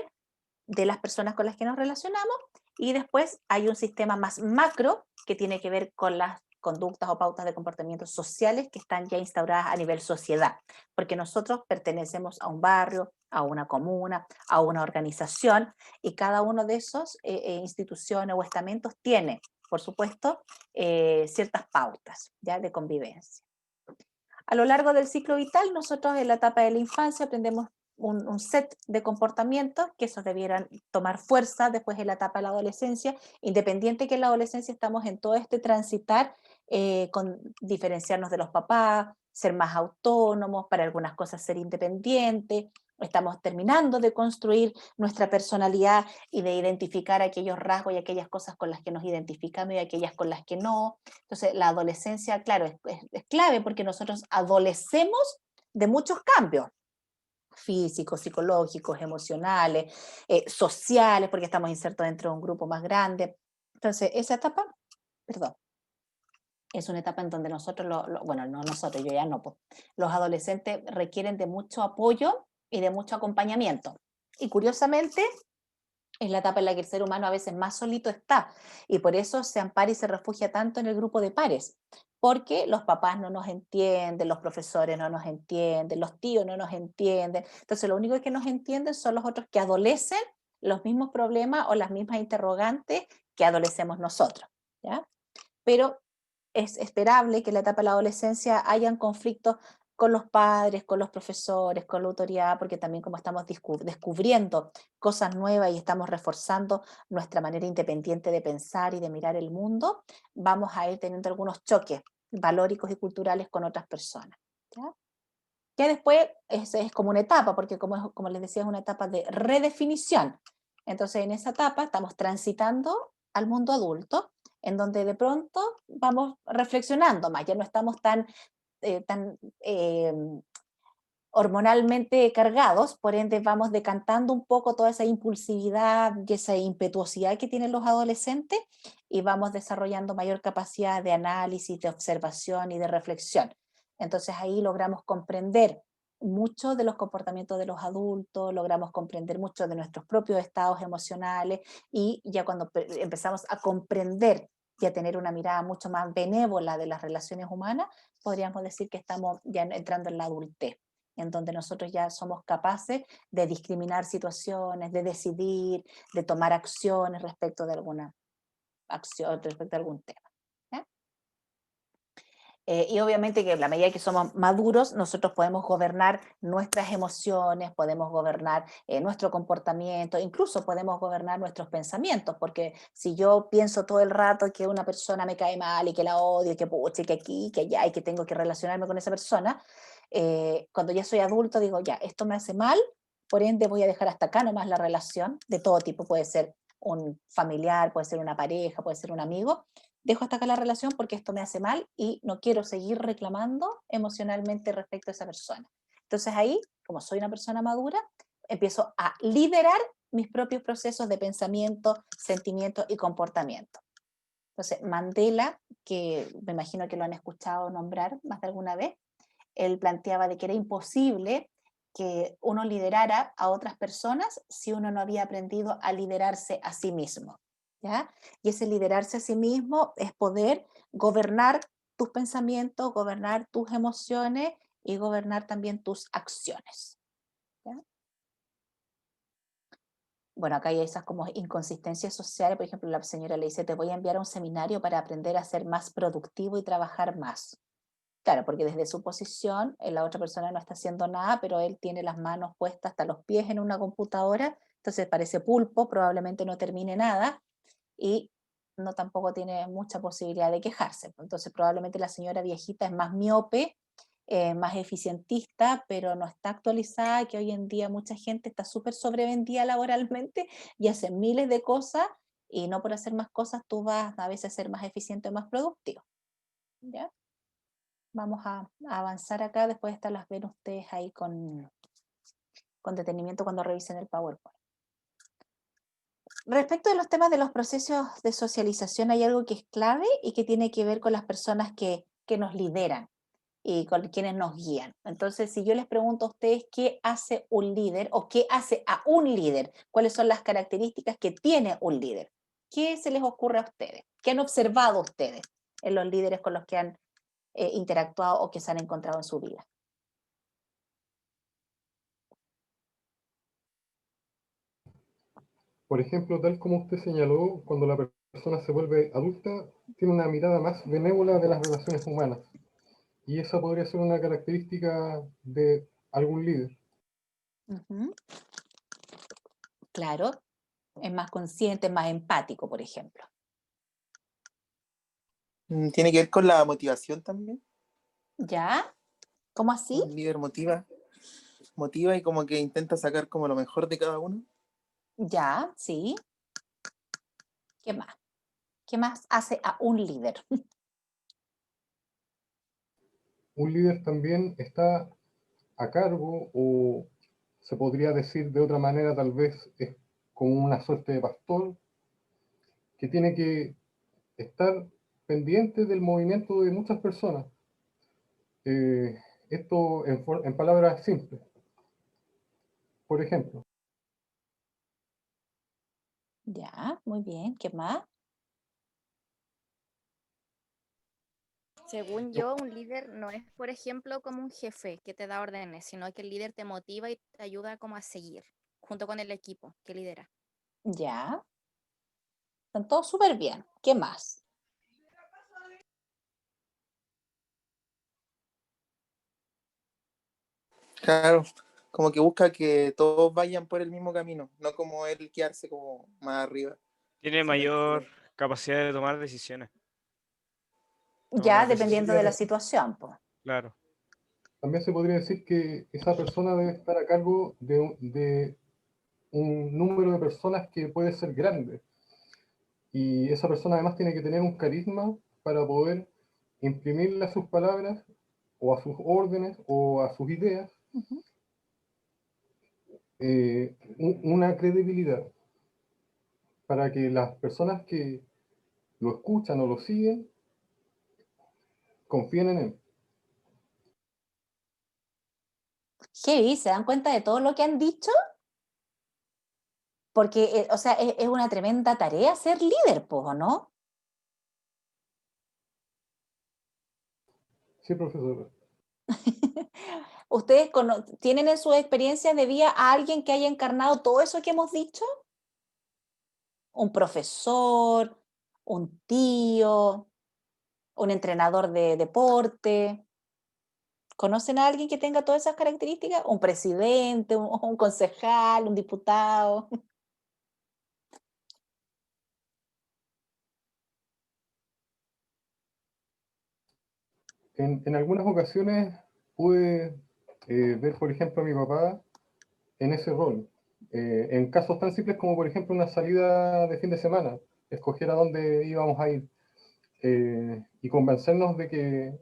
de las personas con las que nos relacionamos, y después hay un sistema más macro que tiene que ver con las conductas o pautas de comportamientos sociales que están ya instauradas a nivel sociedad, porque nosotros pertenecemos a un barrio, a una comuna, a una organización, y cada uno de esos instituciones o estamentos tiene, por supuesto, ciertas pautas ya de convivencia. A lo largo del ciclo vital, nosotros en la etapa de la infancia aprendemos un set de comportamientos que esos debieran tomar fuerza después en la etapa de la adolescencia, independiente que en la adolescencia estamos en todo este transitar, con diferenciarnos de los papás, ser más autónomos, para algunas cosas ser independientes, estamos terminando de construir nuestra personalidad y de identificar aquellos rasgos y aquellas cosas con las que nos identificamos y aquellas con las que no. Entonces, la adolescencia, claro, es clave porque nosotros adolecemos de muchos cambios físicos, psicológicos, emocionales, sociales, porque estamos insertos dentro de un grupo más grande. Entonces, esa etapa, perdón, es una etapa en donde nosotros, bueno, no nosotros, yo ya no, pues, los adolescentes requieren de mucho apoyo y de mucho acompañamiento. Y curiosamente, es la etapa en la que el ser humano a veces más solito está, y por eso se ampara y se refugia tanto en el grupo de pares, porque los papás no nos entienden, los profesores no nos entienden, los tíos no nos entienden, entonces lo único que nos entienden son los otros que adolecen los mismos problemas o las mismas interrogantes que adolecemos nosotros, ¿ya? Pero es esperable que en la etapa de la adolescencia hayan conflictos con los padres, con los profesores, con la autoridad, porque también como estamos descubriendo cosas nuevas y estamos reforzando nuestra manera independiente de pensar y de mirar el mundo, vamos a ir teniendo algunos choques valóricos y culturales con otras personas. ¿Ya? Ya después es como una etapa, porque como les decía, es una etapa de redefinición. Entonces en esa etapa estamos transitando al mundo adulto, en donde de pronto vamos reflexionando más, ya no estamos tan hormonalmente cargados, por ende vamos decantando un poco toda esa impulsividad y esa impetuosidad que tienen los adolescentes y vamos desarrollando mayor capacidad de análisis, de observación y de reflexión. Entonces ahí logramos comprender mucho de los comportamientos de los adultos, logramos comprender mucho de nuestros propios estados emocionales y ya cuando empezamos a comprender y a tener una mirada mucho más benévola de las relaciones humanas, podríamos decir que estamos ya entrando en la adultez, en donde nosotros ya somos capaces de discriminar situaciones, de decidir, de tomar acciones respecto de alguna acción, respecto a algún tema. Y obviamente que a la medida que somos maduros, nosotros podemos gobernar nuestras emociones, podemos gobernar nuestro comportamiento, incluso podemos gobernar nuestros pensamientos, porque si yo pienso todo el rato que una persona me cae mal y que la odio, y que pucha, y que aquí, que allá, y que tengo que relacionarme con esa persona, cuando ya soy adulto digo, ya, esto me hace mal, por ende voy a dejar hasta acá nomás la relación, de todo tipo, puede ser un familiar, puede ser una pareja, puede ser un amigo, dejo hasta acá la relación porque esto me hace mal y no quiero seguir reclamando emocionalmente respecto a esa persona. Entonces ahí, como soy una persona madura, empiezo a liderar mis propios procesos de pensamiento, sentimiento y comportamiento. Entonces Mandela, que me imagino que lo han escuchado nombrar más de alguna vez, él planteaba de que era imposible que uno liderara a otras personas si uno no había aprendido a liderarse a sí mismo. ¿Ya? Y ese liderarse a sí mismo es poder gobernar tus pensamientos, gobernar tus emociones y gobernar también tus acciones. ¿Ya? Bueno, acá hay esas como inconsistencias sociales. Por ejemplo, la señora le dice, te voy a enviar a un seminario para aprender a ser más productivo y trabajar más. Claro, porque desde su posición, la otra persona no está haciendo nada, pero él tiene las manos puestas hasta los pies en una computadora, entonces parece pulpo, probablemente no termine nada y no tampoco tiene mucha posibilidad de quejarse. Entonces probablemente la señora viejita es más miope, más eficientista, pero no está actualizada, que hoy en día mucha gente está súper sobrevendida laboralmente y hace miles de cosas y no por hacer más cosas tú vas a veces a ser más eficiente o más productivo. ¿Ya? Vamos a avanzar acá, después estas las ven ustedes ahí con detenimiento cuando revisen el PowerPoint. Respecto de los temas de los procesos de socialización, hay algo que es clave y que tiene que ver con las personas que nos lideran y con quienes nos guían. Entonces, si yo les pregunto a ustedes qué hace un líder o qué hace a un líder, cuáles son las características que tiene un líder, ¿qué se les ocurre a ustedes? ¿Qué han observado ustedes en los líderes con los que han interactuado o que se han encontrado en su vida? Por ejemplo, tal como usted señaló, cuando la persona se vuelve adulta, tiene una mirada más benévola de las relaciones humanas. Y esa podría ser una característica de algún líder. Ujú. Claro, es más consciente, más empático, por ejemplo. Tiene que ver con la motivación también. ¿Ya? ¿Cómo así? Un líder motiva y como que intenta sacar como lo mejor de cada uno. Ya, sí. ¿Qué más? ¿Qué más hace a un líder? Un líder también está a cargo, o se podría decir de otra manera, tal vez es como una suerte de pastor, que tiene que estar pendiente del movimiento de muchas personas. Esto en palabras simples. Por ejemplo, Ya, muy bien. ¿Qué más? Según yo, un líder no es, por ejemplo, como un jefe que te da órdenes, sino que el líder te motiva y te ayuda como a seguir, junto con el equipo que lidera. Ya. Están todos súper bien. ¿Qué más? Claro, como que busca que todos vayan por el mismo camino, no como él quedarse como más arriba. Tiene mayor capacidad de tomar decisiones. Toma Ya más dependiendo de la decisiones. situación, pues. Claro. También se podría decir que esa persona debe estar a cargo de un número de personas que puede ser grande. Y esa persona además tiene que tener un carisma para poder imprimirle a sus palabras o a sus órdenes o a sus ideas Ujú. una credibilidad para que las personas que lo escuchan o lo siguen confíen en él. Heavy, ¿se dan cuenta de todo lo que han dicho? Porque, o sea, es una tremenda tarea ser líder, pues, ¿o no? Sí, profesor. ¿Ustedes tienen en sus experiencias de vida a alguien que haya encarnado todo eso que hemos dicho? ¿Un profesor, un tío, un entrenador de deporte? ¿Conocen a alguien que tenga todas esas características? ¿Un presidente, un concejal, un diputado? En algunas ocasiones pude ver, por ejemplo, a mi papá en ese rol. En casos tan simples como, por ejemplo, una salida de fin de semana, escoger a dónde íbamos a ir y convencernos de que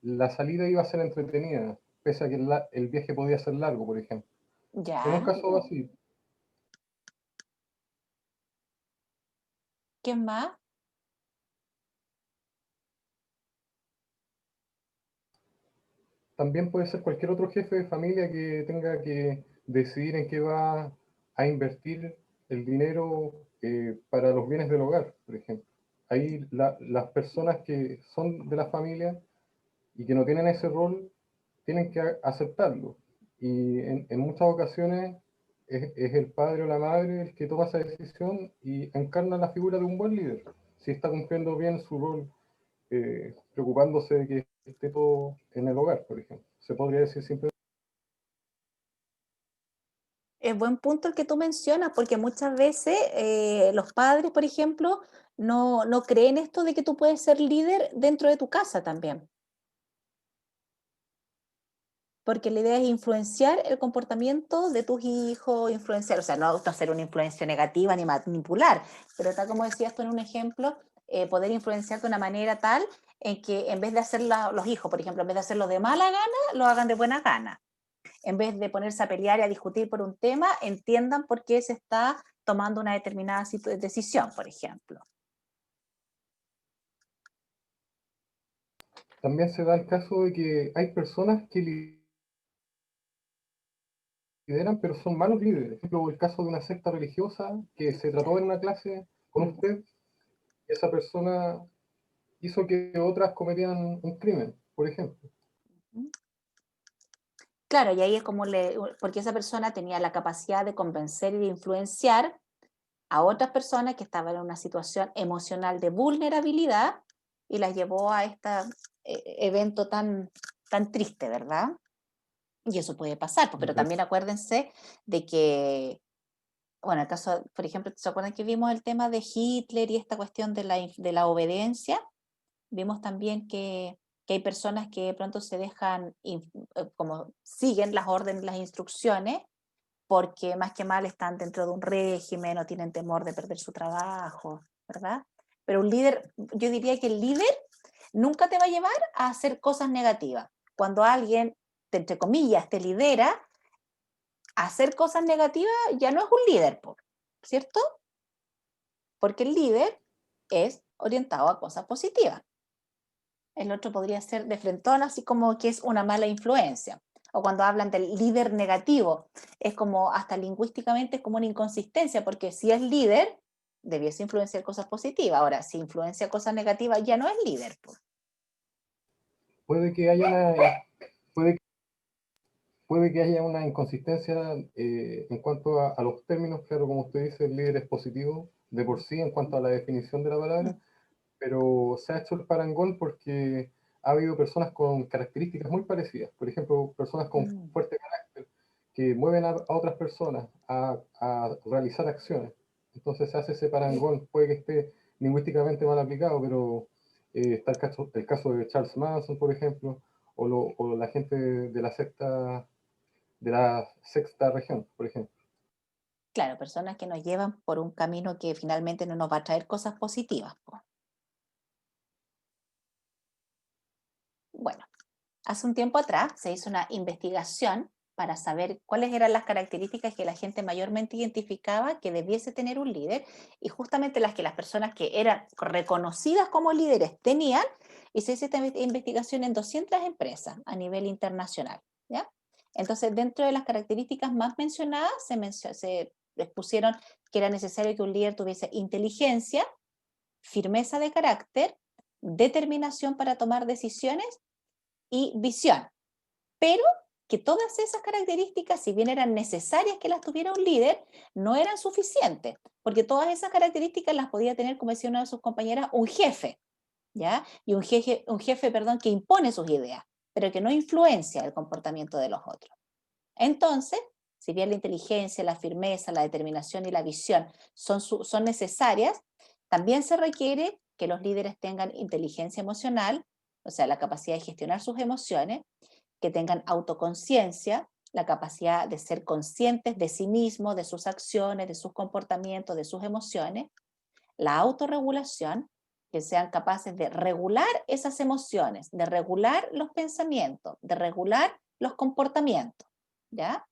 la salida iba a ser entretenida, pese a que el viaje podía ser largo, por ejemplo. En un Ya, caso así, ¿qué más? también puede ser cualquier otro jefe de familia que tenga que decidir en qué va a invertir el dinero para los bienes del hogar, por ejemplo. Ahí las personas que son de la familia y que no tienen ese rol tienen que aceptarlo. Y en muchas ocasiones es el padre o la madre el que toma esa decisión y encarna la figura de un buen líder, si está cumpliendo bien su rol, preocupándose de que esté todo en el hogar, por ejemplo. Se podría decir siempre. Es buen punto el que tú mencionas, porque muchas veces los padres, por ejemplo, no creen esto de que tú puedes ser líder dentro de tu casa también. Porque la idea es influenciar el comportamiento de tus hijos, influenciar, o sea, no hacer una influencia negativa ni manipular, pero tal como decías tú en un ejemplo, poder influenciar de una manera tal en que en vez de hacer los hijos, por ejemplo, en vez de hacerlo de mala gana, lo hagan de buena gana. En vez de ponerse a pelear y a discutir por un tema, entiendan por qué se está tomando una determinada decisión, por ejemplo. También se da el caso de que hay personas que lideran, pero son malos líderes. Por ejemplo, el caso de una secta religiosa que se trató en una clase con usted, y esa persona hizo que otras cometieran un crimen, por ejemplo. Claro, y ahí es como porque esa persona tenía la capacidad de convencer y de influenciar a otras personas que estaban en una situación emocional de vulnerabilidad y las llevó a este evento tan triste, ¿verdad? Y eso puede pasar, pues, pero también acuérdense de que, bueno, el caso, por ejemplo, ¿se acuerdan que vimos el tema de Hitler y esta cuestión de la obediencia? Vimos también que hay personas que de pronto se dejan, como siguen las órdenes, las instrucciones, porque más que mal están dentro de un régimen o tienen temor de perder su trabajo, ¿verdad? Pero un líder, yo diría que el líder nunca te va a llevar a hacer cosas negativas. Cuando alguien, entre comillas, te lidera, hacer cosas negativas ya no es un líder, ¿cierto? Porque el líder es orientado a cosas positivas. El otro podría ser de frentón, así como que es una mala influencia. O cuando hablan del líder negativo, es como hasta lingüísticamente es como una inconsistencia, porque si es líder, debiese influenciar cosas positivas. Ahora, si influencia cosas negativas, ya no es líder. Puede que haya puede, puede que haya una inconsistencia en cuanto a los términos, claro, como usted dice, el líder es positivo de por sí en cuanto a la definición de la palabra, pero se ha hecho el parangón porque ha habido personas con características muy parecidas, por ejemplo, personas con fuerte carácter que mueven a otras personas a realizar acciones. Entonces se hace ese parangón, puede que esté lingüísticamente mal aplicado, pero está el caso de Charles Manson, por ejemplo, o la gente de la sexta región, por ejemplo. Claro, personas que nos llevan por un camino que finalmente no nos va a traer cosas positivas, po. Bueno, hace un tiempo atrás se hizo una investigación para saber cuáles eran las características que la gente mayormente identificaba que debiese tener un líder, y justamente las que las personas que eran reconocidas como líderes tenían, y se hizo esta investigación en 200 empresas a nivel internacional, ¿ya? Entonces, dentro de las características más mencionadas, se les pusieron que era necesario que un líder tuviese inteligencia, firmeza de carácter, determinación para tomar decisiones y visión. Pero que todas esas características, si bien eran necesarias que las tuviera un líder, no eran suficientes, porque todas esas características las podía tener, como decía una de sus compañeras, un jefe, ¿ya? Y un jefe, perdón, que impone sus ideas, pero que no influencia el comportamiento de los otros. Entonces, si bien la inteligencia, la firmeza, la determinación y la visión son necesarias, también se requiere que los líderes tengan inteligencia emocional, o sea, la capacidad de gestionar sus emociones, que tengan autoconciencia, la capacidad de ser conscientes de sí mismos, de sus acciones, de sus comportamientos, de sus emociones, la autorregulación, que sean capaces de regular esas emociones, de regular los pensamientos, de regular los comportamientos, ¿ya?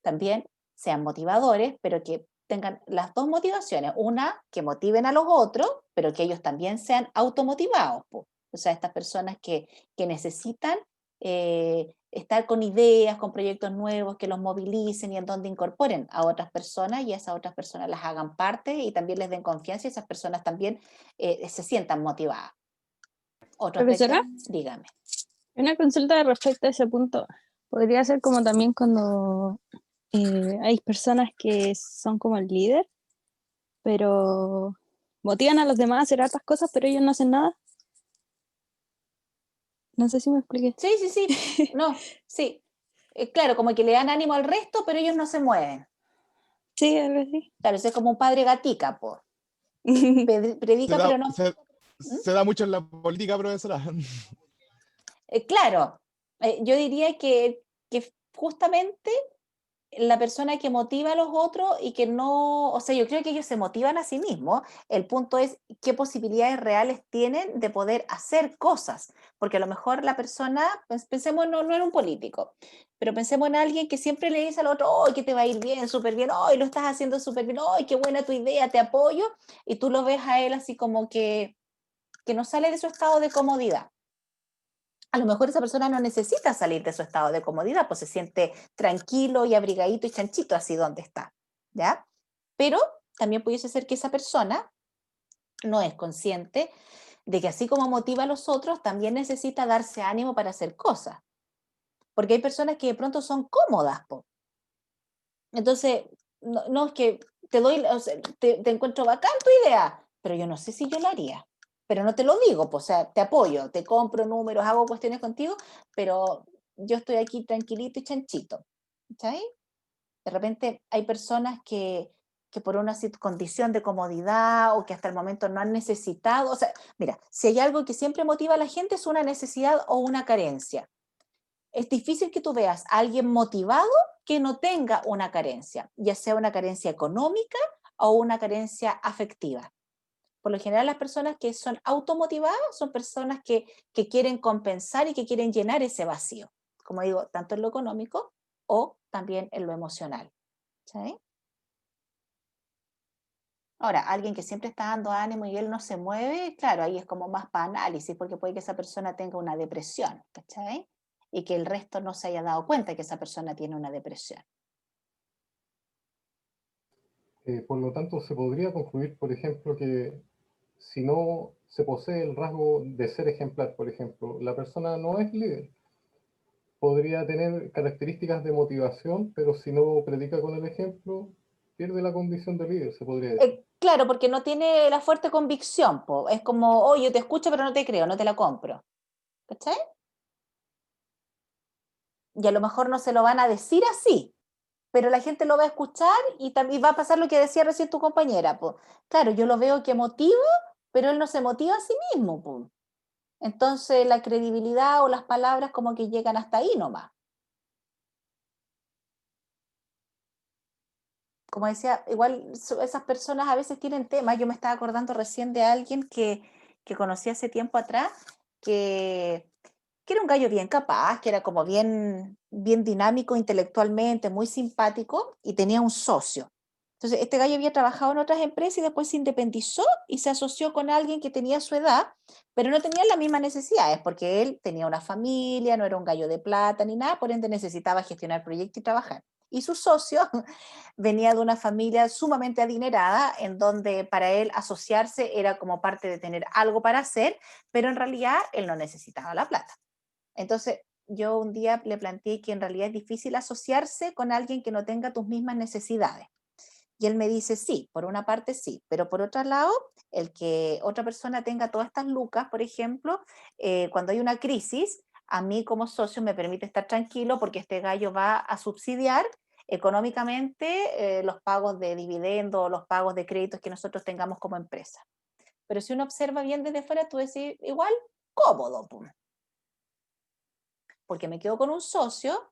También sean motivadores, pero que tengan las dos motivaciones, una que motiven a los otros, pero que ellos también sean automotivados, po. O sea, estas personas que necesitan estar con ideas, con proyectos nuevos, que los movilicen y en donde incorporen a otras personas y esas otras personas las hagan parte y también les den confianza y esas personas también se sientan motivadas. Otro aspecto, Profesora, dígame. una consulta respecto a ese punto. Podría ser como también cuando hay personas que son como el líder, pero motivan a los demás a hacer hartas cosas, pero ellos no hacen nada. No sé si me expliqué. Sí, sí, sí, no, sí. Claro, como que le dan ánimo al resto, pero ellos no se mueven. Sí, algo así. Claro, eso es como un padre gatica, po. Se Predica, da, pero no. se, se da mucho en la política, profesora. Claro, yo diría que justamente la persona que motiva a los otros y que no, o sea, yo creo que ellos se motivan a sí mismos. El punto es qué posibilidades reales tienen de poder hacer cosas, porque a lo mejor la persona, pensemos, no en un político, pero pensemos en alguien que siempre le dice al otro, oh, que te va a ir bien, súper bien, oh, lo estás haciendo súper bien, oh, qué buena tu idea, te apoyo, y tú lo ves a él así como que no sale de su estado de comodidad. A lo mejor esa persona no necesita salir de su estado de comodidad, pues se siente tranquilo y abrigadito y chanchito así donde está, ¿ya? Pero también pudiese ser que esa persona no es consciente de que así como motiva a los otros, también necesita darse ánimo para hacer cosas. Porque hay personas que de pronto son cómodas, po. Entonces, no es que te doy, o sea, te encuentro bacán tu idea, pero yo no sé si yo lo haría. Pero no te lo digo, pues, o sea, te apoyo, te compro números, hago cuestiones contigo, pero yo estoy aquí tranquilito y chanchito. ¿Sabes? De repente hay personas que por una condición de comodidad o que hasta el momento no han necesitado, o sea, mira, si hay algo que siempre motiva a la gente es una necesidad o una carencia. Es difícil que tú veas a alguien motivado que no tenga una carencia, ya sea una carencia económica o una carencia afectiva. Por lo general, las personas que son automotivadas son personas que quieren compensar y que quieren llenar ese vacío, como digo, tanto en lo económico o también en lo emocional. ¿Sí? Ahora, alguien que siempre está dando ánimo y él no se mueve, claro, ahí es como más para análisis, porque puede que esa persona tenga una depresión, ¿cachai? Y que el resto no se haya dado cuenta que esa persona tiene una depresión. Por lo tanto, se podría concluir, por ejemplo, que si no se posee el rasgo de ser ejemplar, por ejemplo, la persona no es líder. Podría tener características de motivación, pero si no predica con el ejemplo, pierde la condición de líder, se podría decir. Claro, porque no tiene la fuerte convicción, po. Es como, oye, yo te escucho, pero no te creo, no te la compro. ¿Cachai? Y a lo mejor no se lo van a decir así, pero la gente lo va a escuchar y también va a pasar lo que decía recién tu compañera, po. Claro, yo lo veo que motivo, pero él no se motiva a sí mismo, po. Entonces la credibilidad o las palabras como que llegan hasta ahí nomás. Como decía, igual esas personas a veces tienen temas. Yo me estaba acordando recién de alguien que conocí hace tiempo atrás, que, que era un gallo bien capaz, que era como bien dinámico intelectualmente, muy simpático, y tenía un socio. Entonces, este gallo había trabajado en otras empresas y después se independizó y se asoció con alguien que tenía su edad, pero no tenía las mismas necesidades, porque él tenía una familia, no era un gallo de plata ni nada, por ende necesitaba gestionar proyectos y trabajar. Y su socio venía de una familia sumamente adinerada, en donde para él asociarse era como parte de tener algo para hacer, pero en realidad él no necesitaba la plata. Entonces, yo un día le planteé que en realidad es difícil asociarse con alguien que no tenga tus mismas necesidades. Y él me dice, sí, por una parte sí, pero por otro lado, el que otra persona tenga todas estas lucas, por ejemplo, cuando hay una crisis, a mí como socio me permite estar tranquilo porque este gallo va a subsidiar económicamente los pagos de dividendos, los pagos de créditos que nosotros tengamos como empresa. Pero si uno observa bien desde fuera, tú decís, igual, cómodo, pum, porque me quedo con un socio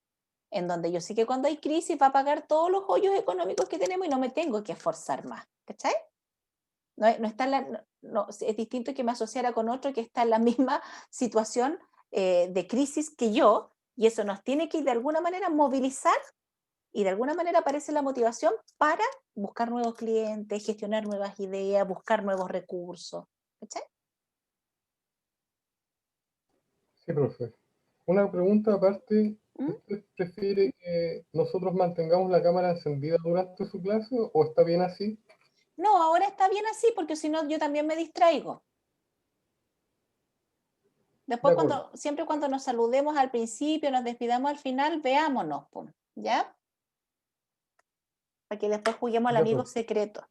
en donde yo sé que cuando hay crisis va a pagar todos los hoyos económicos que tenemos y no me tengo que esforzar más, ¿cachai? No está es distinto que me asociara con otro que está en la misma situación de crisis que yo, y eso nos tiene que de alguna manera movilizar y de alguna manera aparece la motivación para buscar nuevos clientes, gestionar nuevas ideas, buscar nuevos recursos, ¿cachai? Sí, profe. Una pregunta aparte, ¿Mm? ¿usted prefiere que nosotros mantengamos la cámara encendida durante su clase o está bien así? No, ahora está bien así porque si no yo también me distraigo. De Después, acuerdo, siempre cuando nos saludemos al principio, nos despidamos al final, veámonos, pum, ¿ya? Para que después juguemos al ya, amigo profe. secreto.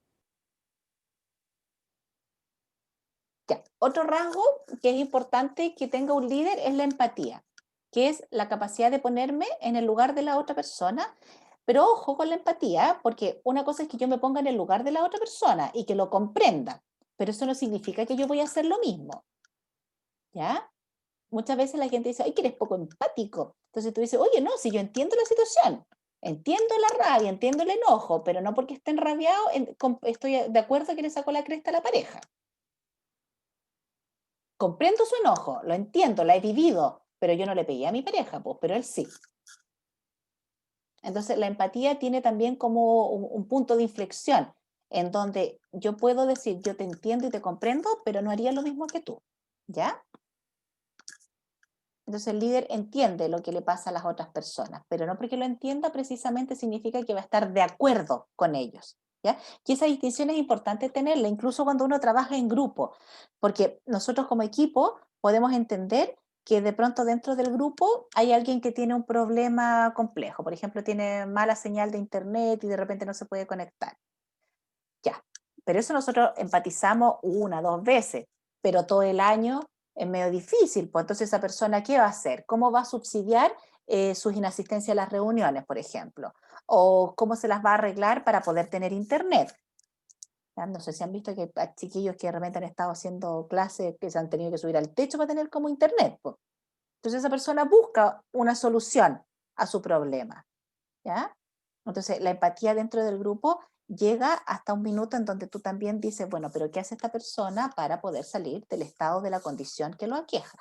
Ya. Otro rasgo que es importante que tenga un líder es la empatía, que es la capacidad de ponerme en el lugar de la otra persona. Pero ojo con la empatía, porque una cosa es que yo me ponga en el lugar de la otra persona y que lo comprenda, pero eso no significa que yo voy a hacer lo mismo, ¿ya? Muchas veces la gente dice, ay, que eres poco empático. Entonces tú dices, oye, no, si yo entiendo la situación, entiendo la rabia, entiendo el enojo, pero no porque esté enrabiado, estoy de acuerdo que le sacó la cresta a la pareja. Comprendo su enojo, lo entiendo, la he vivido, pero yo no le pegué a mi pareja, pues, pero él sí. Entonces la empatía tiene también como un punto de inflexión, en donde yo puedo decir, yo te entiendo y te comprendo, pero no haría lo mismo que tú, ¿ya? Entonces el líder entiende lo que le pasa a las otras personas, pero no porque lo entienda precisamente significa que va a estar de acuerdo con ellos, ¿ya? Y esa distinción es importante tenerla, incluso cuando uno trabaja en grupo, porque nosotros como equipo podemos entender que de pronto dentro del grupo hay alguien que tiene un problema complejo, por ejemplo, tiene mala señal de internet y de repente no se puede conectar. Ya, pero eso nosotros empatizamos una, dos veces, pero todo el año es medio difícil, pues entonces esa persona, ¿qué va a hacer? ¿Cómo va a subsidiar sus inasistencias a las reuniones, por ejemplo? ¿O cómo se las va a arreglar para poder tener internet? ¿Ya? No sé si han visto que hay chiquillos que de repente han estado haciendo clases que se han tenido que subir al techo para tener como internet, pues. Entonces esa persona busca una solución a su problema, ¿ya? Entonces, la empatía dentro del grupo llega hasta un minuto en donde tú también dices, bueno, pero ¿qué hace esta persona para poder salir del estado de la condición que lo aqueja?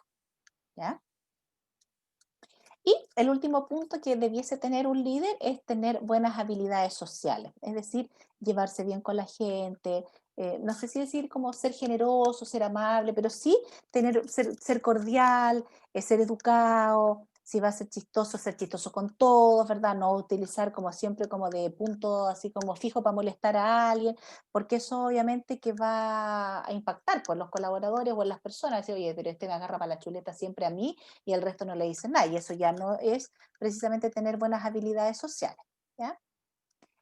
¿Ya? Y el último punto que debiese tener un líder es tener buenas habilidades sociales, es decir, llevarse bien con la gente, no sé si decir como ser generoso, ser amable, pero sí ser cordial, ser educado, si va a ser chistoso con todos, ¿verdad? No utilizar como siempre como de punto así como fijo para molestar a alguien, porque eso obviamente que va a impactar por los colaboradores o en las personas, decir, oye, pero este me agarra para la chuleta siempre a mí y el resto no le dice nada, y eso ya no es precisamente tener buenas habilidades sociales, ¿ya?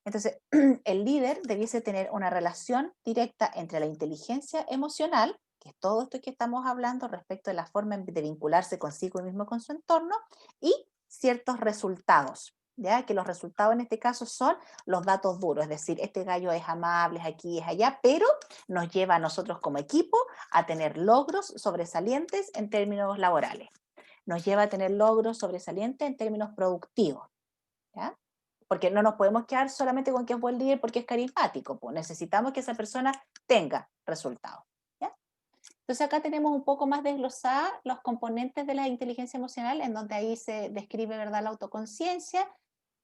Entonces, el líder debiese tener una relación directa entre la inteligencia emocional, que es todo esto que estamos hablando respecto de la forma de vincularse consigo mismo con su entorno, y ciertos resultados, ¿ya? Que los resultados en este caso son los datos duros, es decir, este gallo es amable, es aquí, es allá, pero nos lleva a nosotros como equipo a tener logros sobresalientes en términos laborales. Nos lleva a tener logros sobresalientes en términos productivos, ¿ya? Porque no nos podemos quedar solamente con que es buen líder porque es carismático, pues necesitamos que esa persona tenga resultados, ¿ya? Entonces acá tenemos un poco más desglosadas los componentes de la inteligencia emocional, en donde ahí se describe, ¿verdad?, la autoconciencia,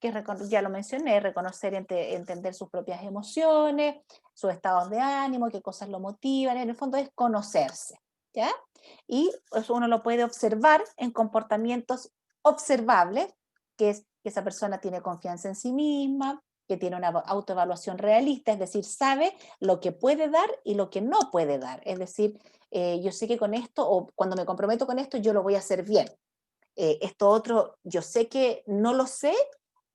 que ya lo mencioné, reconocer, entender sus propias emociones, sus estados de ánimo, qué cosas lo motivan, en el fondo es conocerse, ¿ya? Y eso uno lo puede observar en comportamientos observables, que es que esa persona tiene confianza en sí misma, que tiene una autoevaluación realista, es decir, sabe lo que puede dar y lo que no puede dar, es decir, yo sé que con esto, o cuando me comprometo con esto, yo lo voy a hacer bien. Esto otro, yo sé que no lo sé,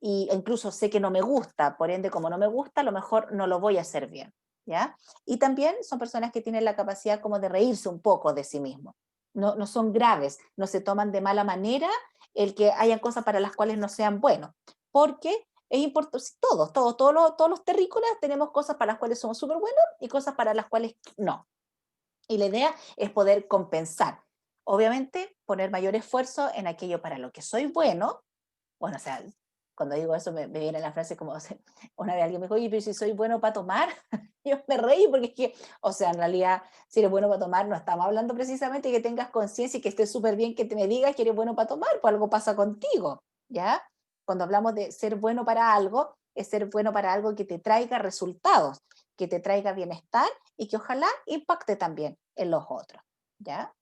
e incluso sé que no me gusta, por ende, como no me gusta, a lo mejor no lo voy a hacer bien, ¿ya? Y también son personas que tienen la capacidad como de reírse un poco de sí mismos. No, no son graves, no se toman de mala manera el que hayan cosas para las cuales no sean buenos, porque es importante, todos los terrícolas tenemos cosas para las cuales somos súper buenos y cosas para las cuales no. Y la idea es poder compensar. Obviamente, poner mayor esfuerzo en aquello para lo que soy bueno. Bueno, o sea, cuando digo eso me viene la frase como, o sea, una vez alguien me dijo, oye, pero si soy bueno para tomar, yo me reí porque es que, o sea, en realidad, si eres bueno para tomar, no estamos hablando precisamente de que tengas conciencia y que esté súper bien que te me digas que eres bueno para tomar, pues algo pasa contigo, ¿ya? Cuando hablamos de ser bueno para algo, es ser bueno para algo que te traiga resultados, que te traiga bienestar y que ojalá impacte también en los otros, ¿ya?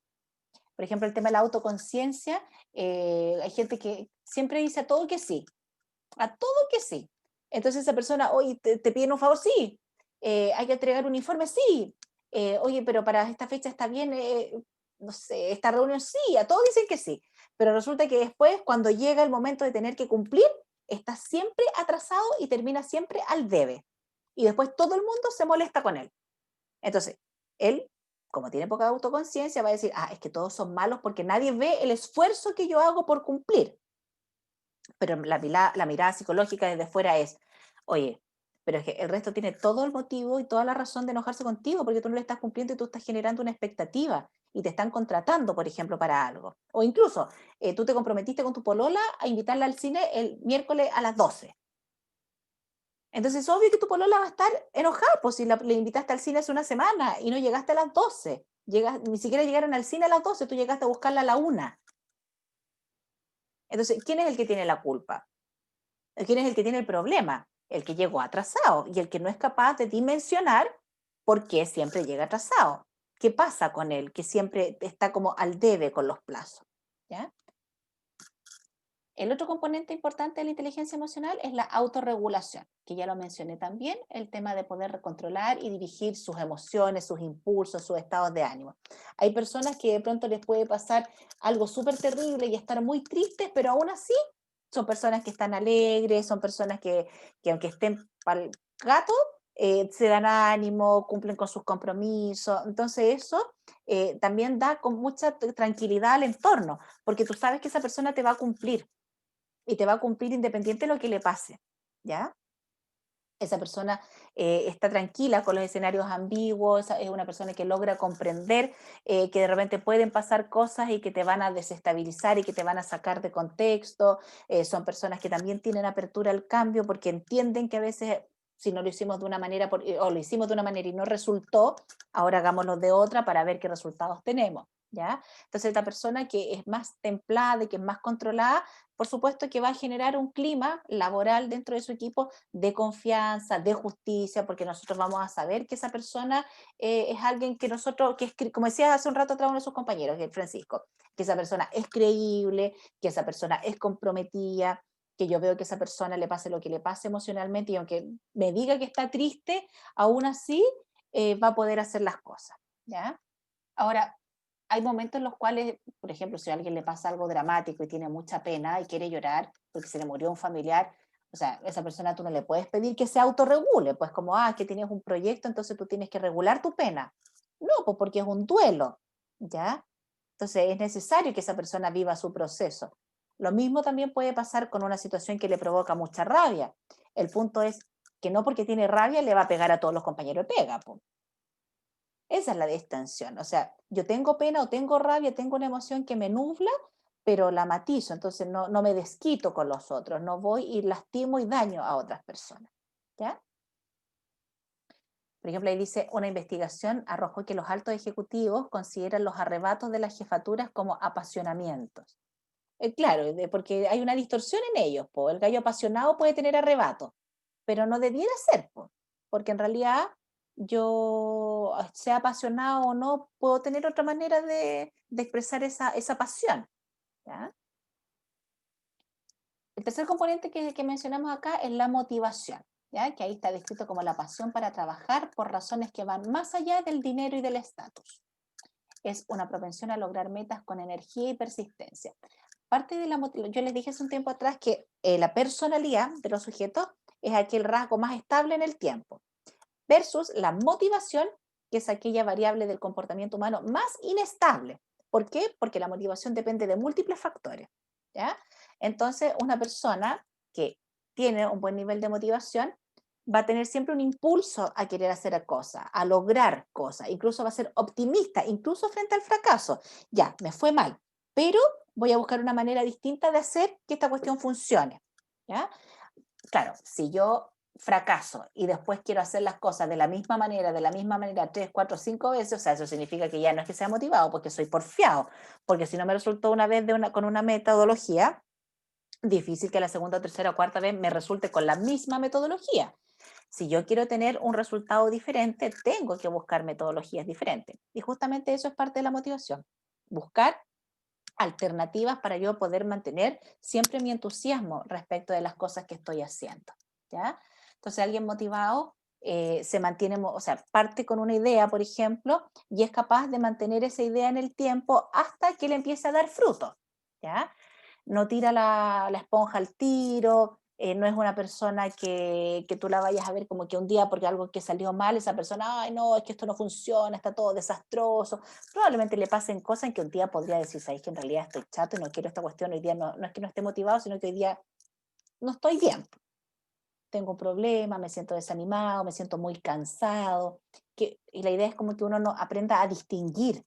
Por ejemplo, el tema de la autoconciencia, hay gente que siempre dice a todo que sí, a todo que sí. Entonces esa persona, oye, te piden un favor, sí. Hay que entregar un informe, sí. Oye, pero para esta fecha está bien, no sé, esta reunión, sí, a todos dicen que sí. Pero resulta que después, cuando llega el momento de tener que cumplir, está siempre atrasado y termina siempre al debe. Y después todo el mundo se molesta con él. Entonces, él, como tiene poca autoconciencia, va a decir, ah, es que todos son malos porque nadie ve el esfuerzo que yo hago por cumplir. Pero la mirada psicológica desde fuera es, oye, pero es que el resto tiene todo el motivo y toda la razón de enojarse contigo porque tú no le estás cumpliendo y tú estás generando una expectativa y te están contratando, por ejemplo, para algo. O incluso, tú te comprometiste con tu polola a invitarla al cine el miércoles a las 12. Entonces es obvio que tu polola va a estar enojada, pues si le invitaste al cine hace una semana y no llegaste a las 12. Ni siquiera llegaron al cine a las 12, tú llegaste a buscarla a la 1. Entonces, ¿quién es el que tiene la culpa? ¿Quién es el que tiene el problema? El que llegó atrasado y el que no es capaz de dimensionar por qué siempre llega atrasado. ¿Qué pasa con él? Que siempre está como al debe con los plazos, ¿ya? El otro componente importante de la inteligencia emocional es la autorregulación, que ya lo mencioné también, el tema de poder controlar y dirigir sus emociones, sus impulsos, sus estados de ánimo. Hay personas que de pronto les puede pasar algo súper terrible y estar muy tristes, pero aún así son personas que están alegres, son personas que aunque estén para el gato, se dan ánimo, cumplen con sus compromisos. Entonces eso también da con mucha tranquilidad al entorno, porque tú sabes que esa persona te va a cumplir y te va a cumplir independiente de lo que le pase, ¿ya? Esa persona está tranquila con los escenarios ambiguos, es una persona que logra comprender que de repente pueden pasar cosas y que te van a desestabilizar y que te van a sacar de contexto. Son personas que también tienen apertura al cambio porque entienden que a veces si no lo hicimos de una manera o lo hicimos de una manera y no resultó, ahora hagámoslo de otra para ver qué resultados tenemos, ¿ya? Entonces esta persona que es más templada y que es más controlada, por supuesto que va a generar un clima laboral dentro de su equipo de confianza, de justicia, porque nosotros vamos a saber que esa persona es alguien que nosotros, como decía hace un rato atrás uno de sus compañeros, que es Francisco, que esa persona es creíble, que esa persona es comprometida, que yo veo que a esa persona le pase lo que le pase emocionalmente y aunque me diga que está triste, aún así va a poder hacer las cosas, ¿ya? Ahora, hay momentos en los cuales, por ejemplo, si a alguien le pasa algo dramático y tiene mucha pena y quiere llorar porque se le murió un familiar, o sea, esa persona tú no le puedes pedir que se autorregule, pues como, que tienes un proyecto, entonces tú tienes que regular tu pena. No, pues porque es un duelo, ¿ya? Entonces es necesario que esa persona viva su proceso. Lo mismo también puede pasar con una situación que le provoca mucha rabia. El punto es que no porque tiene rabia le va a pegar a todos los compañeros de pega. Po. Esa es la distinción. O sea, yo tengo pena o tengo rabia, tengo una emoción que me nubla, pero la matizo, entonces no me desquito con los otros, no voy y lastimo y daño a otras personas. ¿Ya? Por ejemplo, ahí dice, una investigación arrojó que los altos ejecutivos consideran los arrebatos de las jefaturas como apasionamientos. Claro, porque hay una distorsión en ellos. Po. El gallo apasionado puede tener arrebatos, pero no debiera ser, po, porque en realidad yo, sea apasionado o no, puedo tener otra manera de expresar esa pasión. ¿Ya? El tercer componente que mencionamos acá es la motivación, ¿ya? Que ahí está descrito como la pasión para trabajar por razones que van más allá del dinero y del estatus. Es una propensión a lograr metas con energía y persistencia. Parte de yo les dije hace un tiempo atrás que la personalidad de los sujetos es aquel rasgo más estable en el tiempo, versus la motivación, que es aquella variable del comportamiento humano más inestable. ¿Por qué? Porque la motivación depende de múltiples factores. ¿Ya? Entonces, una persona que tiene un buen nivel de motivación va a tener siempre un impulso a querer hacer cosas, a lograr cosas, incluso va a ser optimista, incluso frente al fracaso. Ya, me fue mal, pero voy a buscar una manera distinta de hacer que esta cuestión funcione. ¿Ya? Claro, si yo fracaso y después quiero hacer las cosas de la misma manera 3, 4, 5 veces, o sea, eso significa que ya no es que sea motivado, porque soy porfiado, porque si no me resultó una vez con una metodología, difícil que la segunda, tercera o cuarta vez me resulte con la misma metodología. Si yo quiero tener un resultado diferente, tengo que buscar metodologías diferentes. Y justamente eso es parte de la motivación. Buscar alternativas para yo poder mantener siempre mi entusiasmo respecto de las cosas que estoy haciendo. ¿Ya? Entonces alguien motivado se mantiene, o sea, parte con una idea, por ejemplo, y es capaz de mantener esa idea en el tiempo hasta que le empiece a dar fruto. ¿Ya? No tira la esponja al tiro, no es una persona que tú la vayas a ver como que un día porque algo que salió mal, esa persona, ay no, es que esto no funciona, está todo desastroso. Probablemente le pasen cosas en que un día podría decir, sabes que en realidad estoy chato y no quiero esta cuestión, hoy día no es que no esté motivado, sino que hoy día no estoy bien. Tengo un problema, me siento desanimado, me siento muy cansado. Y la idea es como que uno no aprenda a distinguir,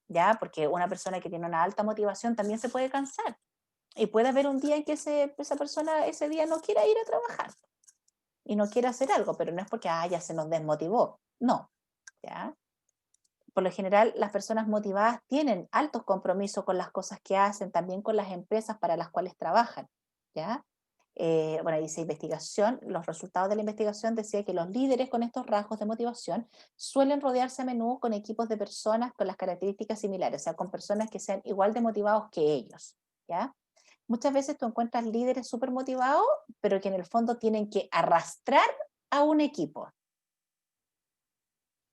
¿ya? Porque una persona que tiene una alta motivación también se puede cansar. Y puede haber un día en que esa persona ese día no quiera ir a trabajar y no quiera hacer algo, pero no es porque ya se nos desmotivó. No, ¿ya? Por lo general, las personas motivadas tienen altos compromisos con las cosas que hacen, también con las empresas para las cuales trabajan, ¿ya? Bueno, dice investigación, los resultados de la investigación decía que los líderes con estos rasgos de motivación suelen rodearse a menudo con equipos de personas con las características similares, o sea, con personas que sean igual de motivados que ellos, ¿ya? Muchas veces tú encuentras líderes súper motivados, pero que en el fondo tienen que arrastrar a un equipo.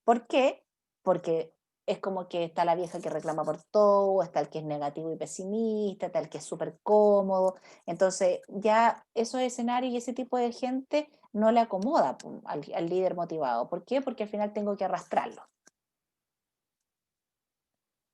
¿Por qué? Porque es como que está la vieja que reclama por todo, está el que es negativo y pesimista, está el que es súper cómodo. Entonces, ya esos escenarios y ese tipo de gente no le acomoda al líder motivado. ¿Por qué? Porque al final tengo que arrastrarlo.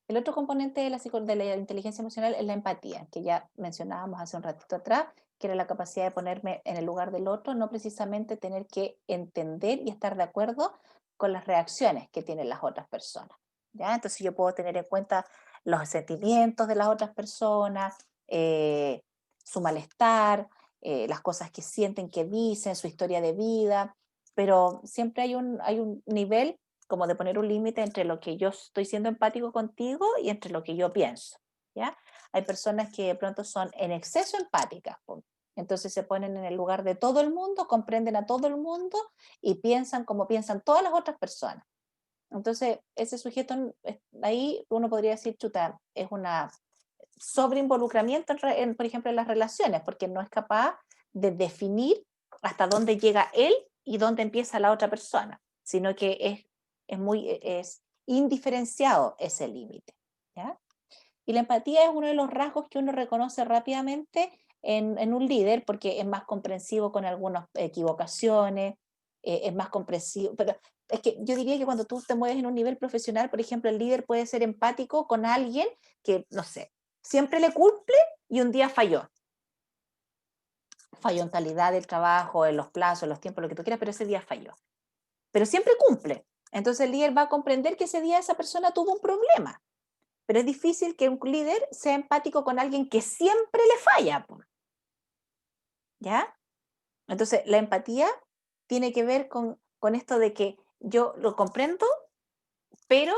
El otro componente de la inteligencia emocional es la empatía, que ya mencionábamos hace un ratito atrás, que era la capacidad de ponerme en el lugar del otro, no precisamente tener que entender y estar de acuerdo con las reacciones que tienen las otras personas. ¿Ya? Entonces yo puedo tener en cuenta los sentimientos de las otras personas, su malestar, las cosas que sienten, que dicen, su historia de vida, pero siempre hay un nivel como de poner un límite entre lo que yo estoy siendo empático contigo y entre lo que yo pienso, ¿ya? Hay personas que de pronto son en exceso empáticas, entonces se ponen en el lugar de todo el mundo, comprenden a todo el mundo y piensan como piensan todas las otras personas. Entonces, ese sujeto, ahí uno podría decir, chuta, es una sobreinvolucramiento, por ejemplo, en las relaciones, porque no es capaz de definir hasta dónde llega él y dónde empieza la otra persona, sino que es indiferenciado ese límite. ¿Ya? Y la empatía es uno de los rasgos que uno reconoce rápidamente en un líder, porque es más comprensivo con algunas equivocaciones, es más comprensivo, pero es que yo diría que cuando tú te mueves en un nivel profesional, por ejemplo, el líder puede ser empático con alguien que, no sé, siempre le cumple y un día falló. Falló en calidad del trabajo, en los plazos, en los tiempos, lo que tú quieras, pero ese día falló. Pero siempre cumple. Entonces el líder va a comprender que ese día esa persona tuvo un problema. Pero es difícil que un líder sea empático con alguien que siempre le falla. ¿Ya? Entonces la empatía tiene que ver con esto de que yo lo comprendo, pero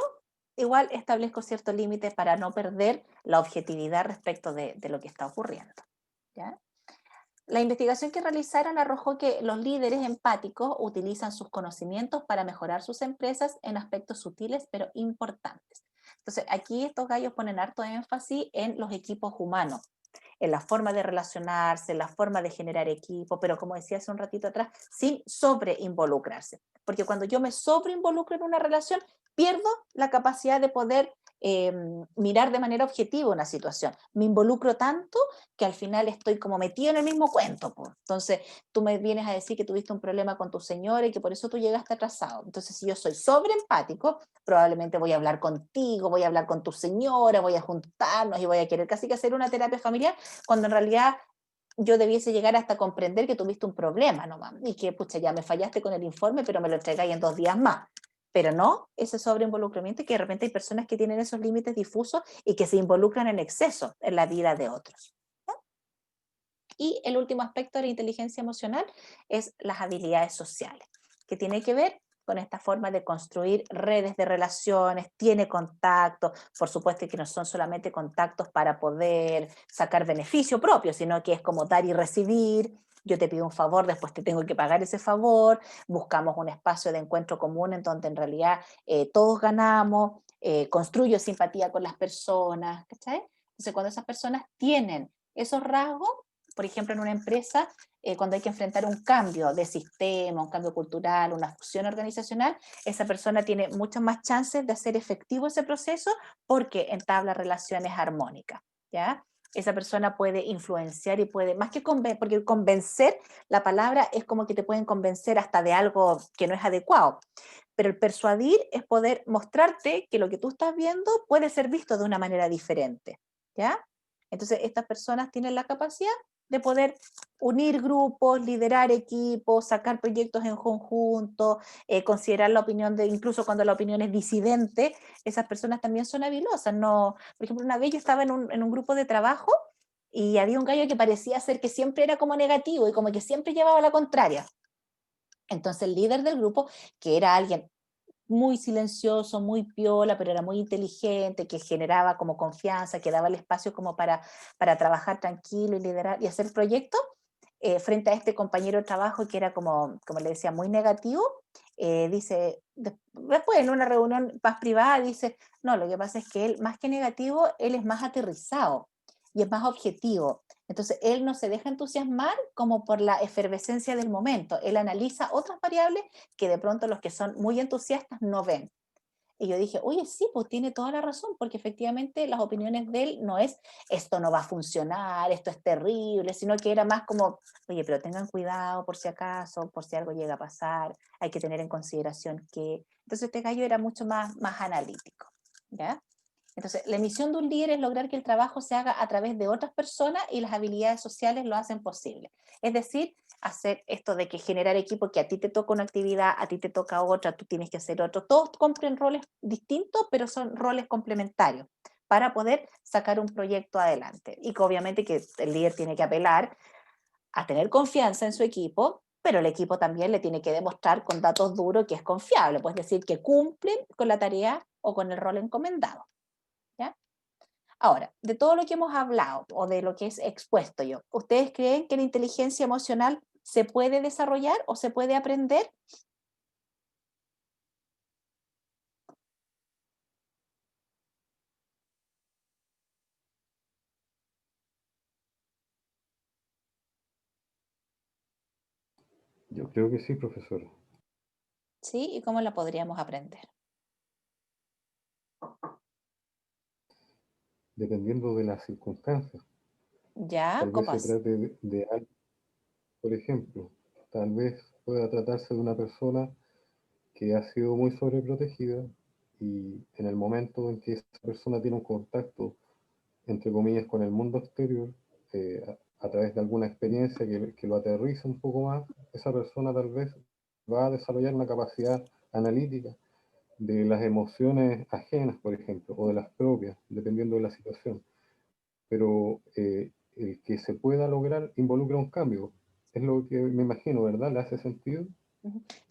igual establezco ciertos límites para no perder la objetividad respecto de lo que está ocurriendo. ¿Ya? La investigación que realizaron arrojó que los líderes empáticos utilizan sus conocimientos para mejorar sus empresas en aspectos sutiles pero importantes. Entonces, aquí estos gallos ponen harto énfasis en los equipos humanos, en la forma de relacionarse, en la forma de generar equipo, pero como decía hace un ratito atrás, sin sobreinvolucrarse. Porque cuando yo me sobreinvolucro en una relación, pierdo la capacidad de poder mirar de manera objetiva una situación. Me involucro tanto que al final estoy como metido en el mismo cuento. Po. Entonces, tú me vienes a decir que tuviste un problema con tu señora y que por eso tú llegaste atrasado. Entonces, si yo soy sobreempático, probablemente voy a hablar contigo, voy a hablar con tu señora, voy a juntarnos y voy a querer casi que hacer una terapia familiar, cuando en realidad yo debiese llegar hasta comprender que tuviste un problema nomás, y que, pucha, ya me fallaste con el informe, pero me lo entregáis en 2 días más. Pero no ese sobreinvolucramiento, y que de repente hay personas que tienen esos límites difusos y que se involucran en exceso en la vida de otros. ¿No? Y el último aspecto de la inteligencia emocional es las habilidades sociales, que tiene que ver con esta forma de construir redes de relaciones, tiene contactos, por supuesto que no son solamente contactos para poder sacar beneficio propio, sino que es como dar y recibir. Yo te pido un favor, después te tengo que pagar ese favor, buscamos un espacio de encuentro común en donde en realidad todos ganamos, construyo simpatía con las personas, ¿cachai? Entonces cuando esas personas tienen esos rasgos, por ejemplo en una empresa, cuando hay que enfrentar un cambio de sistema, un cambio cultural, una fusión organizacional, esa persona tiene muchas más chances de hacer efectivo ese proceso porque entabla relaciones armónicas, ¿ya? Esa persona puede influenciar y puede, más que convencer, porque convencer, la palabra es como que te pueden convencer hasta de algo que no es adecuado, pero el persuadir es poder mostrarte que lo que tú estás viendo puede ser visto de una manera diferente, ¿ya? Entonces, estas personas tienen la capacidad de poder unir grupos, liderar equipos, sacar proyectos en conjunto, considerar la opinión de, incluso cuando la opinión es disidente, esas personas también son habilosas. No, por ejemplo, una vez yo estaba en un grupo de trabajo y había un gallo que parecía ser que siempre era como negativo y como que siempre llevaba la contraria. Entonces el líder del grupo, que era alguien muy silencioso, muy piola, pero era muy inteligente, que generaba como confianza, que daba el espacio como para trabajar tranquilo y liderar y hacer proyectos, frente a este compañero de trabajo que era como le decía, muy negativo, dice, después en una reunión más privada, dice, no, lo que pasa es que él, más que negativo, él es más aterrizado y es más objetivo. Entonces, él no se deja entusiasmar como por la efervescencia del momento. Él analiza otras variables que de pronto los que son muy entusiastas no ven. Y yo dije, oye, sí, pues tiene toda la razón, porque efectivamente las opiniones de él no es, esto no va a funcionar, esto es terrible, sino que era más como, oye, pero tengan cuidado por si acaso, por si algo llega a pasar, hay que tener en consideración que... Entonces este gallo era mucho más analítico, ¿ya? Entonces, la misión de un líder es lograr que el trabajo se haga a través de otras personas y las habilidades sociales lo hacen posible. Es decir, hacer esto de que generar equipo, que a ti te toca una actividad, a ti te toca otra, tú tienes que hacer otro. Todos cumplen roles distintos, pero son roles complementarios para poder sacar un proyecto adelante. Y que obviamente que el líder tiene que apelar a tener confianza en su equipo, pero el equipo también le tiene que demostrar con datos duros que es confiable, pues decir que cumplen con la tarea o con el rol encomendado. ¿Ya? Ahora, de todo lo que hemos hablado o de lo que es expuesto yo, ¿ustedes creen que la inteligencia emocional se puede desarrollar o se puede aprender? Yo creo que sí, profesor. ¿Sí? ¿Y cómo la podríamos aprender? Dependiendo de las circunstancias. ¿Ya? Tal vez ¿Cómo se es? trate de algo, por ejemplo, tal vez pueda tratarse de una persona que ha sido muy sobreprotegida y en el momento en que esa persona tiene un contacto entre comillas, con el mundo exterior, a través de alguna experiencia que lo aterriza un poco más, esa persona tal vez va a desarrollar una capacidad analítica de las emociones ajenas, por ejemplo, o de las propias, dependiendo de la situación. Pero el que se pueda lograr involucra un cambio. Es lo que me imagino, ¿verdad? ¿Le hace sentido?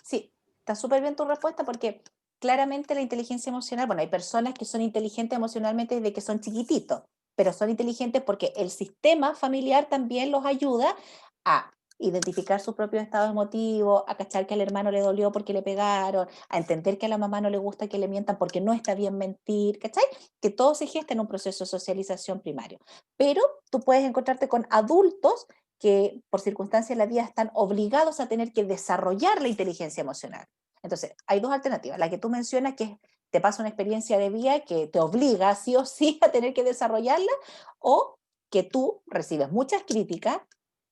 Sí, está súper bien tu respuesta porque claramente la inteligencia emocional, bueno, hay personas que son inteligentes emocionalmente desde que son chiquititos, pero son inteligentes porque el sistema familiar también los ayuda a identificar su propio estado emotivo, a cachar que al hermano le dolió porque le pegaron, a entender que a la mamá no le gusta que le mientan porque no está bien mentir, ¿cachai? Que todo se gesta en un proceso de socialización primario. Pero tú puedes encontrarte con adultos que por circunstancias de la vida están obligados a tener que desarrollar la inteligencia emocional. Entonces, hay dos alternativas. La que tú mencionas, que te pasa una experiencia de vida que te obliga sí o sí a tener que desarrollarla, o que tú recibes muchas críticas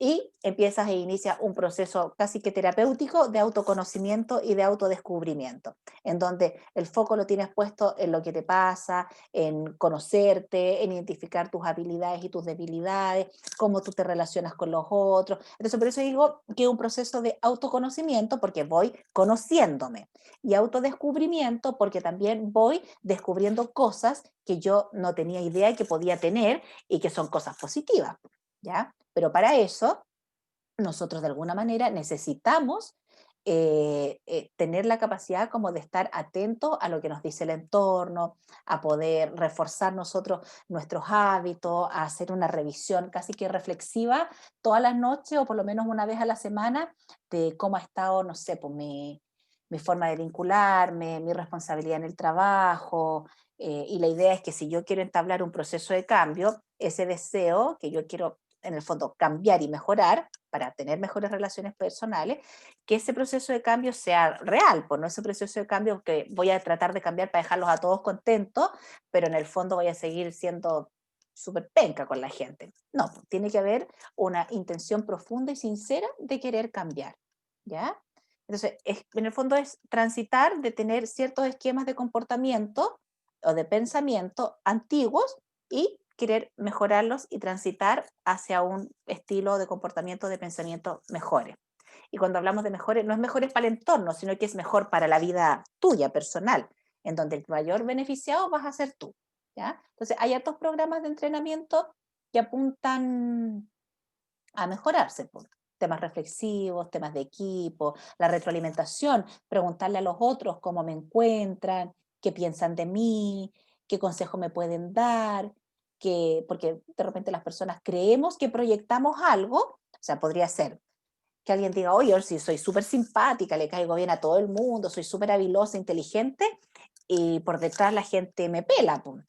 y empiezas e inicias un proceso casi que terapéutico de autoconocimiento y de autodescubrimiento, en donde el foco lo tienes puesto en lo que te pasa, en conocerte, en identificar tus habilidades y tus debilidades, cómo tú te relacionas con los otros. Entonces, por eso digo que es un proceso de autoconocimiento, porque voy conociéndome, y autodescubrimiento, porque también voy descubriendo cosas que yo no tenía idea que podía tener y que son cosas positivas, ¿ya? Pero para eso, nosotros de alguna manera necesitamos tener la capacidad como de estar atentos a lo que nos dice el entorno, a poder reforzar nosotros nuestros hábitos, a hacer una revisión casi que reflexiva todas las noches o por lo menos una vez a la semana de cómo ha estado, no sé, pues mi forma de vincularme, mi responsabilidad en el trabajo. Y la idea es que si yo quiero entablar un proceso de cambio, ese deseo que yo quiero en el fondo cambiar y mejorar para tener mejores relaciones personales, que ese proceso de cambio sea real, pues no ese proceso de cambio que voy a tratar de cambiar para dejarlos a todos contentos, pero en el fondo voy a seguir siendo súper penca con la gente. No, pues tiene que haber una intención profunda y sincera de querer cambiar, ¿ya? Entonces, en el fondo es transitar de tener ciertos esquemas de comportamiento o de pensamiento antiguos y querer mejorarlos y transitar hacia un estilo de comportamiento, de pensamiento mejores. Y cuando hablamos de mejores, no es mejores para el entorno, sino que es mejor para la vida tuya, personal, en donde el mayor beneficiado vas a ser tú, ¿ya? Entonces, hay otros programas de entrenamiento que apuntan a mejorarse, por temas reflexivos, temas de equipo, la retroalimentación, preguntarle a los otros cómo me encuentran, qué piensan de mí, qué consejo me pueden dar, porque de repente las personas creemos que proyectamos algo, o sea, podría ser que alguien diga, oye, yo sí soy súper simpática, le caigo bien a todo el mundo, soy súper habilosa, inteligente, y por detrás la gente me pela, pum.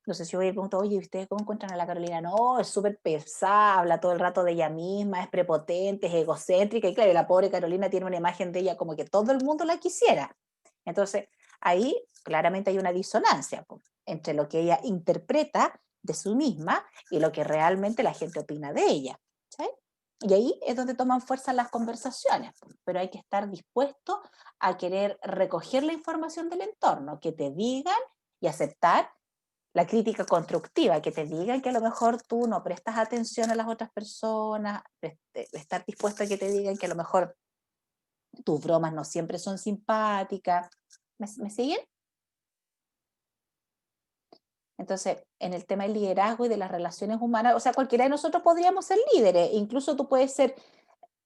No sé si yo voy y pregunto, oye, ¿ustedes cómo encuentran a la Carolina? No, es súper pesada, habla todo el rato de ella misma, es prepotente, es egocéntrica, y claro, la pobre Carolina tiene una imagen de ella como que todo el mundo la quisiera. Entonces, ahí claramente hay una disonancia po, entre lo que ella interpreta de sí misma y lo que realmente la gente opina de ella. ¿Sí? Y ahí es donde toman fuerza las conversaciones, pero hay que estar dispuesto a querer recoger la información del entorno, que te digan y aceptar la crítica constructiva, que te digan que a lo mejor tú no prestas atención a las otras personas, estar dispuesto a que te digan que a lo mejor tus bromas no siempre son simpáticas. ¿Me siguen? Entonces, en el tema del liderazgo y de las relaciones humanas, o sea, cualquiera de nosotros podríamos ser líderes, incluso tú puedes ser,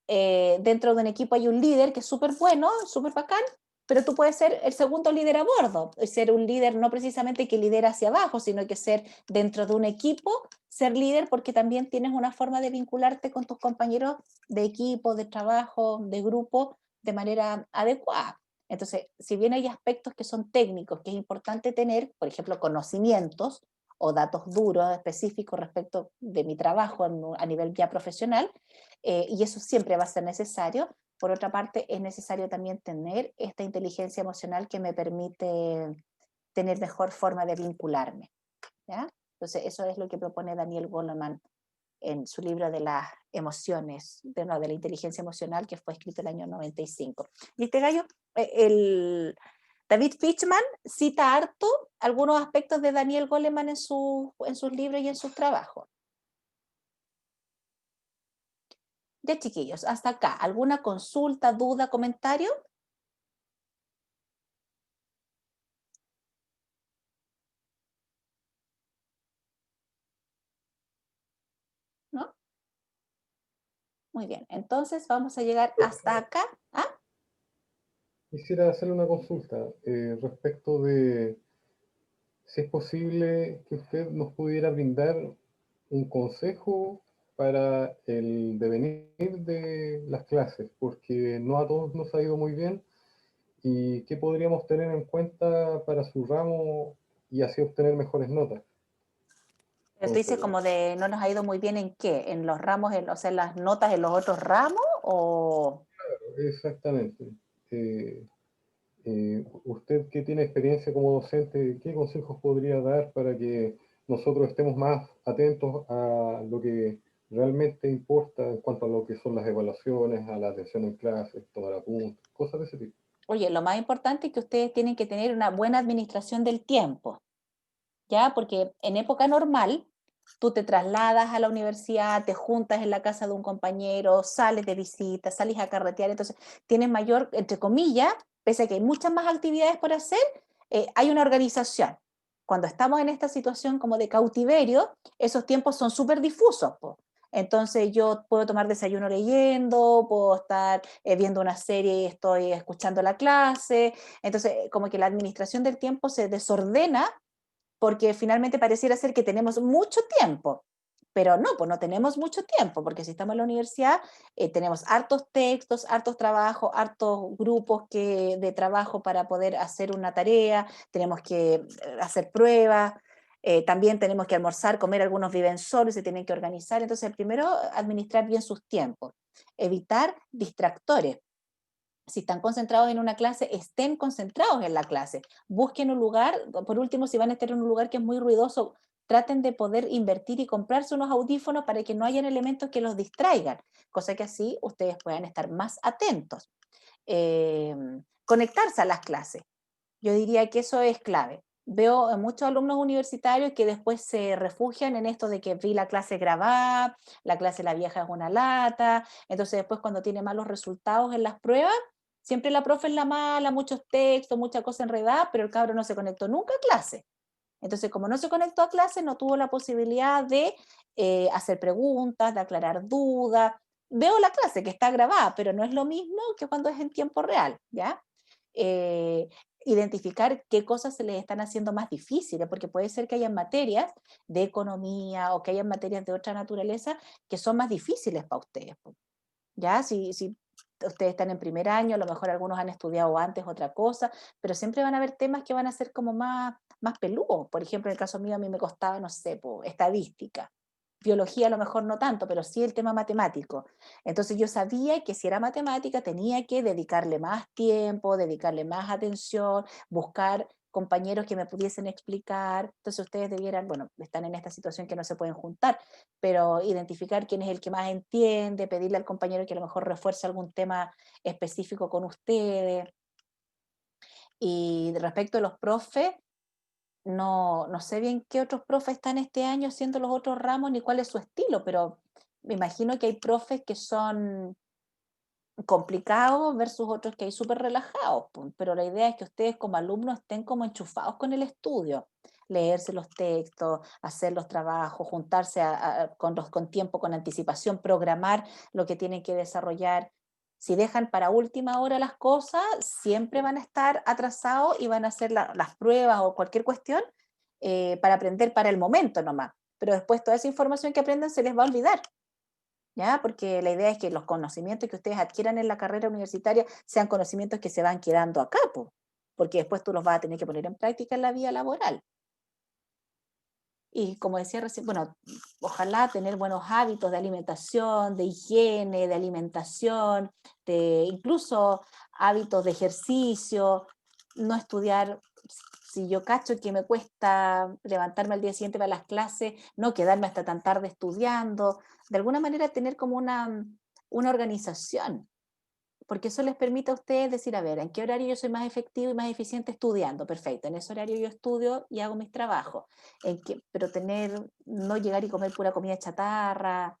dentro de un equipo hay un líder que es súper bueno, súper bacán, pero tú puedes ser el segundo líder a bordo, ser un líder no precisamente que lidera hacia abajo, sino que ser dentro de un equipo, ser líder porque también tienes una forma de vincularte con tus compañeros de equipo, de trabajo, de grupo, de manera adecuada. Entonces, si bien hay aspectos que son técnicos, que es importante tener, por ejemplo, conocimientos o datos duros específicos respecto de mi trabajo a nivel ya profesional, y eso siempre va a ser necesario. Por otra parte, es necesario también tener esta inteligencia emocional que me permite tener mejor forma de vincularme, ¿ya? Entonces, eso es lo que propone Daniel Goleman en su libro de las emociones, de la inteligencia emocional, que fue escrito el año 95. Y este gallo, David Fishman cita harto algunos aspectos de Daniel Goleman en sus libros y en sus trabajos. Ya, chiquillos, hasta acá. ¿Alguna consulta, duda, comentario? ¿No? Muy bien, entonces vamos a llegar hasta acá. ¿Ah? Quisiera hacerle una consulta respecto de si es posible que usted nos pudiera brindar un consejo para el devenir de las clases, porque no a todos nos ha ido muy bien, y qué podríamos tener en cuenta para su ramo y así obtener mejores notas. Pero tú dices como de no nos ha ido muy bien ¿en qué? ¿En los ramos, o sea, en las notas en los otros ramos? ¿O Exactamente. Usted que tiene experiencia como docente, ¿qué consejos podría dar para que nosotros estemos más atentos a lo que realmente importa en cuanto a lo que son las evaluaciones, a la atención en clases, tomar apuntes, cosas de ese tipo? Oye, lo más importante es que ustedes tienen que tener una buena administración del tiempo, ¿ya? Porque en época normal, tú te trasladas a la universidad, te juntas en la casa de un compañero, sales de visita, sales a carretear, entonces tienes mayor, entre comillas, pese a que hay muchas más actividades por hacer, hay una organización. Cuando estamos en esta situación como de cautiverio, esos tiempos son súper difusos, po. Entonces yo puedo tomar desayuno leyendo, puedo estar viendo una serie y estoy escuchando la clase, entonces como que la administración del tiempo se desordena porque finalmente pareciera ser que tenemos mucho tiempo, pero no, pues no tenemos mucho tiempo, porque si estamos en la universidad tenemos hartos textos, hartos trabajos, hartos grupos de trabajo para poder hacer una tarea, tenemos que hacer pruebas, también tenemos que almorzar, comer, algunos viven solos y se tienen que organizar, entonces primero administrar bien sus tiempos, evitar distractores. Si están concentrados en una clase, estén concentrados en la clase. Busquen un lugar, por último, si van a estar en un lugar que es muy ruidoso, traten de poder invertir y comprarse unos audífonos para que no hayan elementos que los distraigan, cosa que así ustedes puedan estar más atentos. Conectarse a las clases. Yo diría que eso es clave. Veo muchos alumnos universitarios que después se refugian en esto de que vi la clase grabada, la clase la vieja es una lata, entonces después cuando tiene malos resultados en las pruebas, siempre la profe es la mala, muchos textos, mucha cosa enredada, pero el cabro no se conectó nunca a clase. Entonces, como no se conectó a clase, no tuvo la posibilidad de hacer preguntas, de aclarar dudas. Veo la clase que está grabada, pero no es lo mismo que cuando es en tiempo real, ¿ya? Eh, Identificar qué cosas se les están haciendo más difíciles, porque puede ser que hayan materias de economía o que hayan materias de otra naturaleza que son más difíciles para ustedes, ¿ya? Si ustedes están en primer año, a lo mejor algunos han estudiado antes otra cosa, pero siempre van a haber temas que van a ser como más peludos. Por ejemplo, en el caso mío a mí me costaba, no sé, estadística. Biología a lo mejor no tanto, pero sí el tema matemático. Entonces yo sabía que si era matemática tenía que dedicarle más tiempo, dedicarle más atención, buscar compañeros que me pudiesen explicar. Entonces ustedes debieran, bueno, están en esta situación que no se pueden juntar, pero identificar quién es el que más entiende, pedirle al compañero que a lo mejor refuerce algún tema específico con ustedes. Y respecto a los profes, no sé bien qué otros profes están este año haciendo los otros ramos ni cuál es su estilo, pero me imagino que hay profes que son complicados versus otros que hay súper relajados, pero la idea es que ustedes como alumnos estén como enchufados con el estudio, leerse los textos, hacer los trabajos, juntarse con tiempo, con anticipación, programar lo que tienen que desarrollar. Si dejan para última hora las cosas, siempre van a estar atrasados y van a hacer las pruebas o cualquier cuestión para aprender para el momento nomás. Pero después toda esa información que aprendan se les va a olvidar. ¿Ya? Porque la idea es que los conocimientos que ustedes adquieran en la carrera universitaria sean conocimientos que se van quedando acá, porque después tú los vas a tener que poner en práctica en la vida laboral. Y como decía recién, bueno, ojalá tener buenos hábitos de alimentación, de higiene, de alimentación, de incluso hábitos de ejercicio, no estudiar. Si yo cacho que me cuesta levantarme al día siguiente para las clases, no quedarme hasta tan tarde estudiando, de alguna manera tener como una organización, porque eso les permite a ustedes decir, a ver, ¿en qué horario yo soy más efectivo y más eficiente estudiando? Perfecto, en ese horario yo estudio y hago mis trabajos. Pero no llegar y comer pura comida chatarra,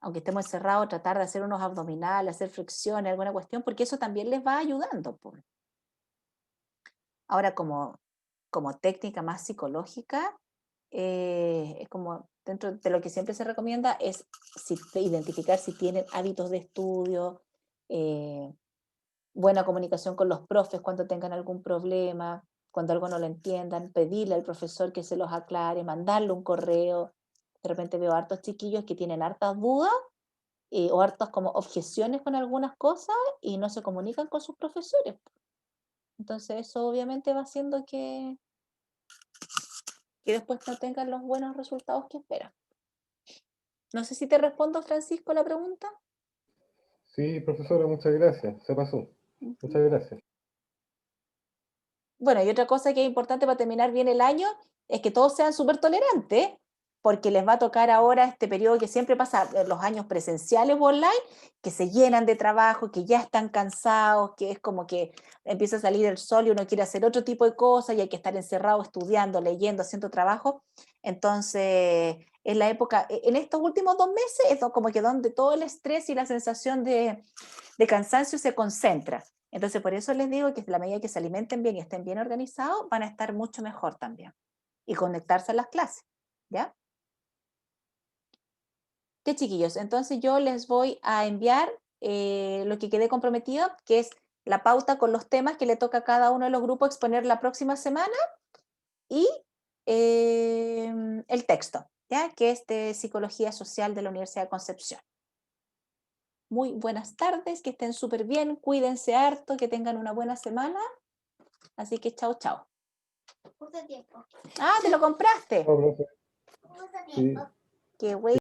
aunque estemos encerrados, tratar de hacer unos abdominales, hacer flexiones, alguna cuestión, porque eso también les va ayudando. Pues. Ahora, como técnica más psicológica, es como dentro de lo que siempre se recomienda es identificar si tienen hábitos de estudio, buena comunicación con los profes cuando tengan algún problema, cuando algo no lo entiendan, pedirle al profesor que se los aclare, mandarle un correo. De repente veo hartos chiquillos que tienen hartas dudas o hartas como objeciones con algunas cosas y no se comunican con sus profesores. Entonces eso obviamente va haciendo que después no tengan los buenos resultados que esperan. No sé si te respondo, Francisco, la pregunta. Sí, profesora, muchas gracias. Se pasó. Muchas gracias. Bueno, y otra cosa que es importante para terminar bien el año es que todos sean súper tolerantes, porque les va a tocar ahora este periodo que siempre pasa en los años presenciales o online, que se llenan de trabajo, que ya están cansados, que es como que empieza a salir el sol y uno quiere hacer otro tipo de cosas y hay que estar encerrado estudiando, leyendo, haciendo trabajo. Entonces, es la época, en estos últimos 2 meses, es como que donde todo el estrés y la sensación de cansancio se concentra. Entonces, por eso les digo que a la medida que se alimenten bien y estén bien organizados, van a estar mucho mejor también. Y conectarse a las clases, ¿ya? ¿Qué chiquillos? Entonces yo les voy a enviar lo que quedé comprometido, que es la pauta con los temas que le toca a cada uno de los grupos exponer la próxima semana y el texto, ¿ya? Que es de Psicología Social de la Universidad de Concepción. Muy buenas tardes, que estén súper bien, cuídense harto, que tengan una buena semana. Así que chao, chao. Justo tiempo. Ah, ¿te lo compraste? No, profe. Sí. Qué bueno.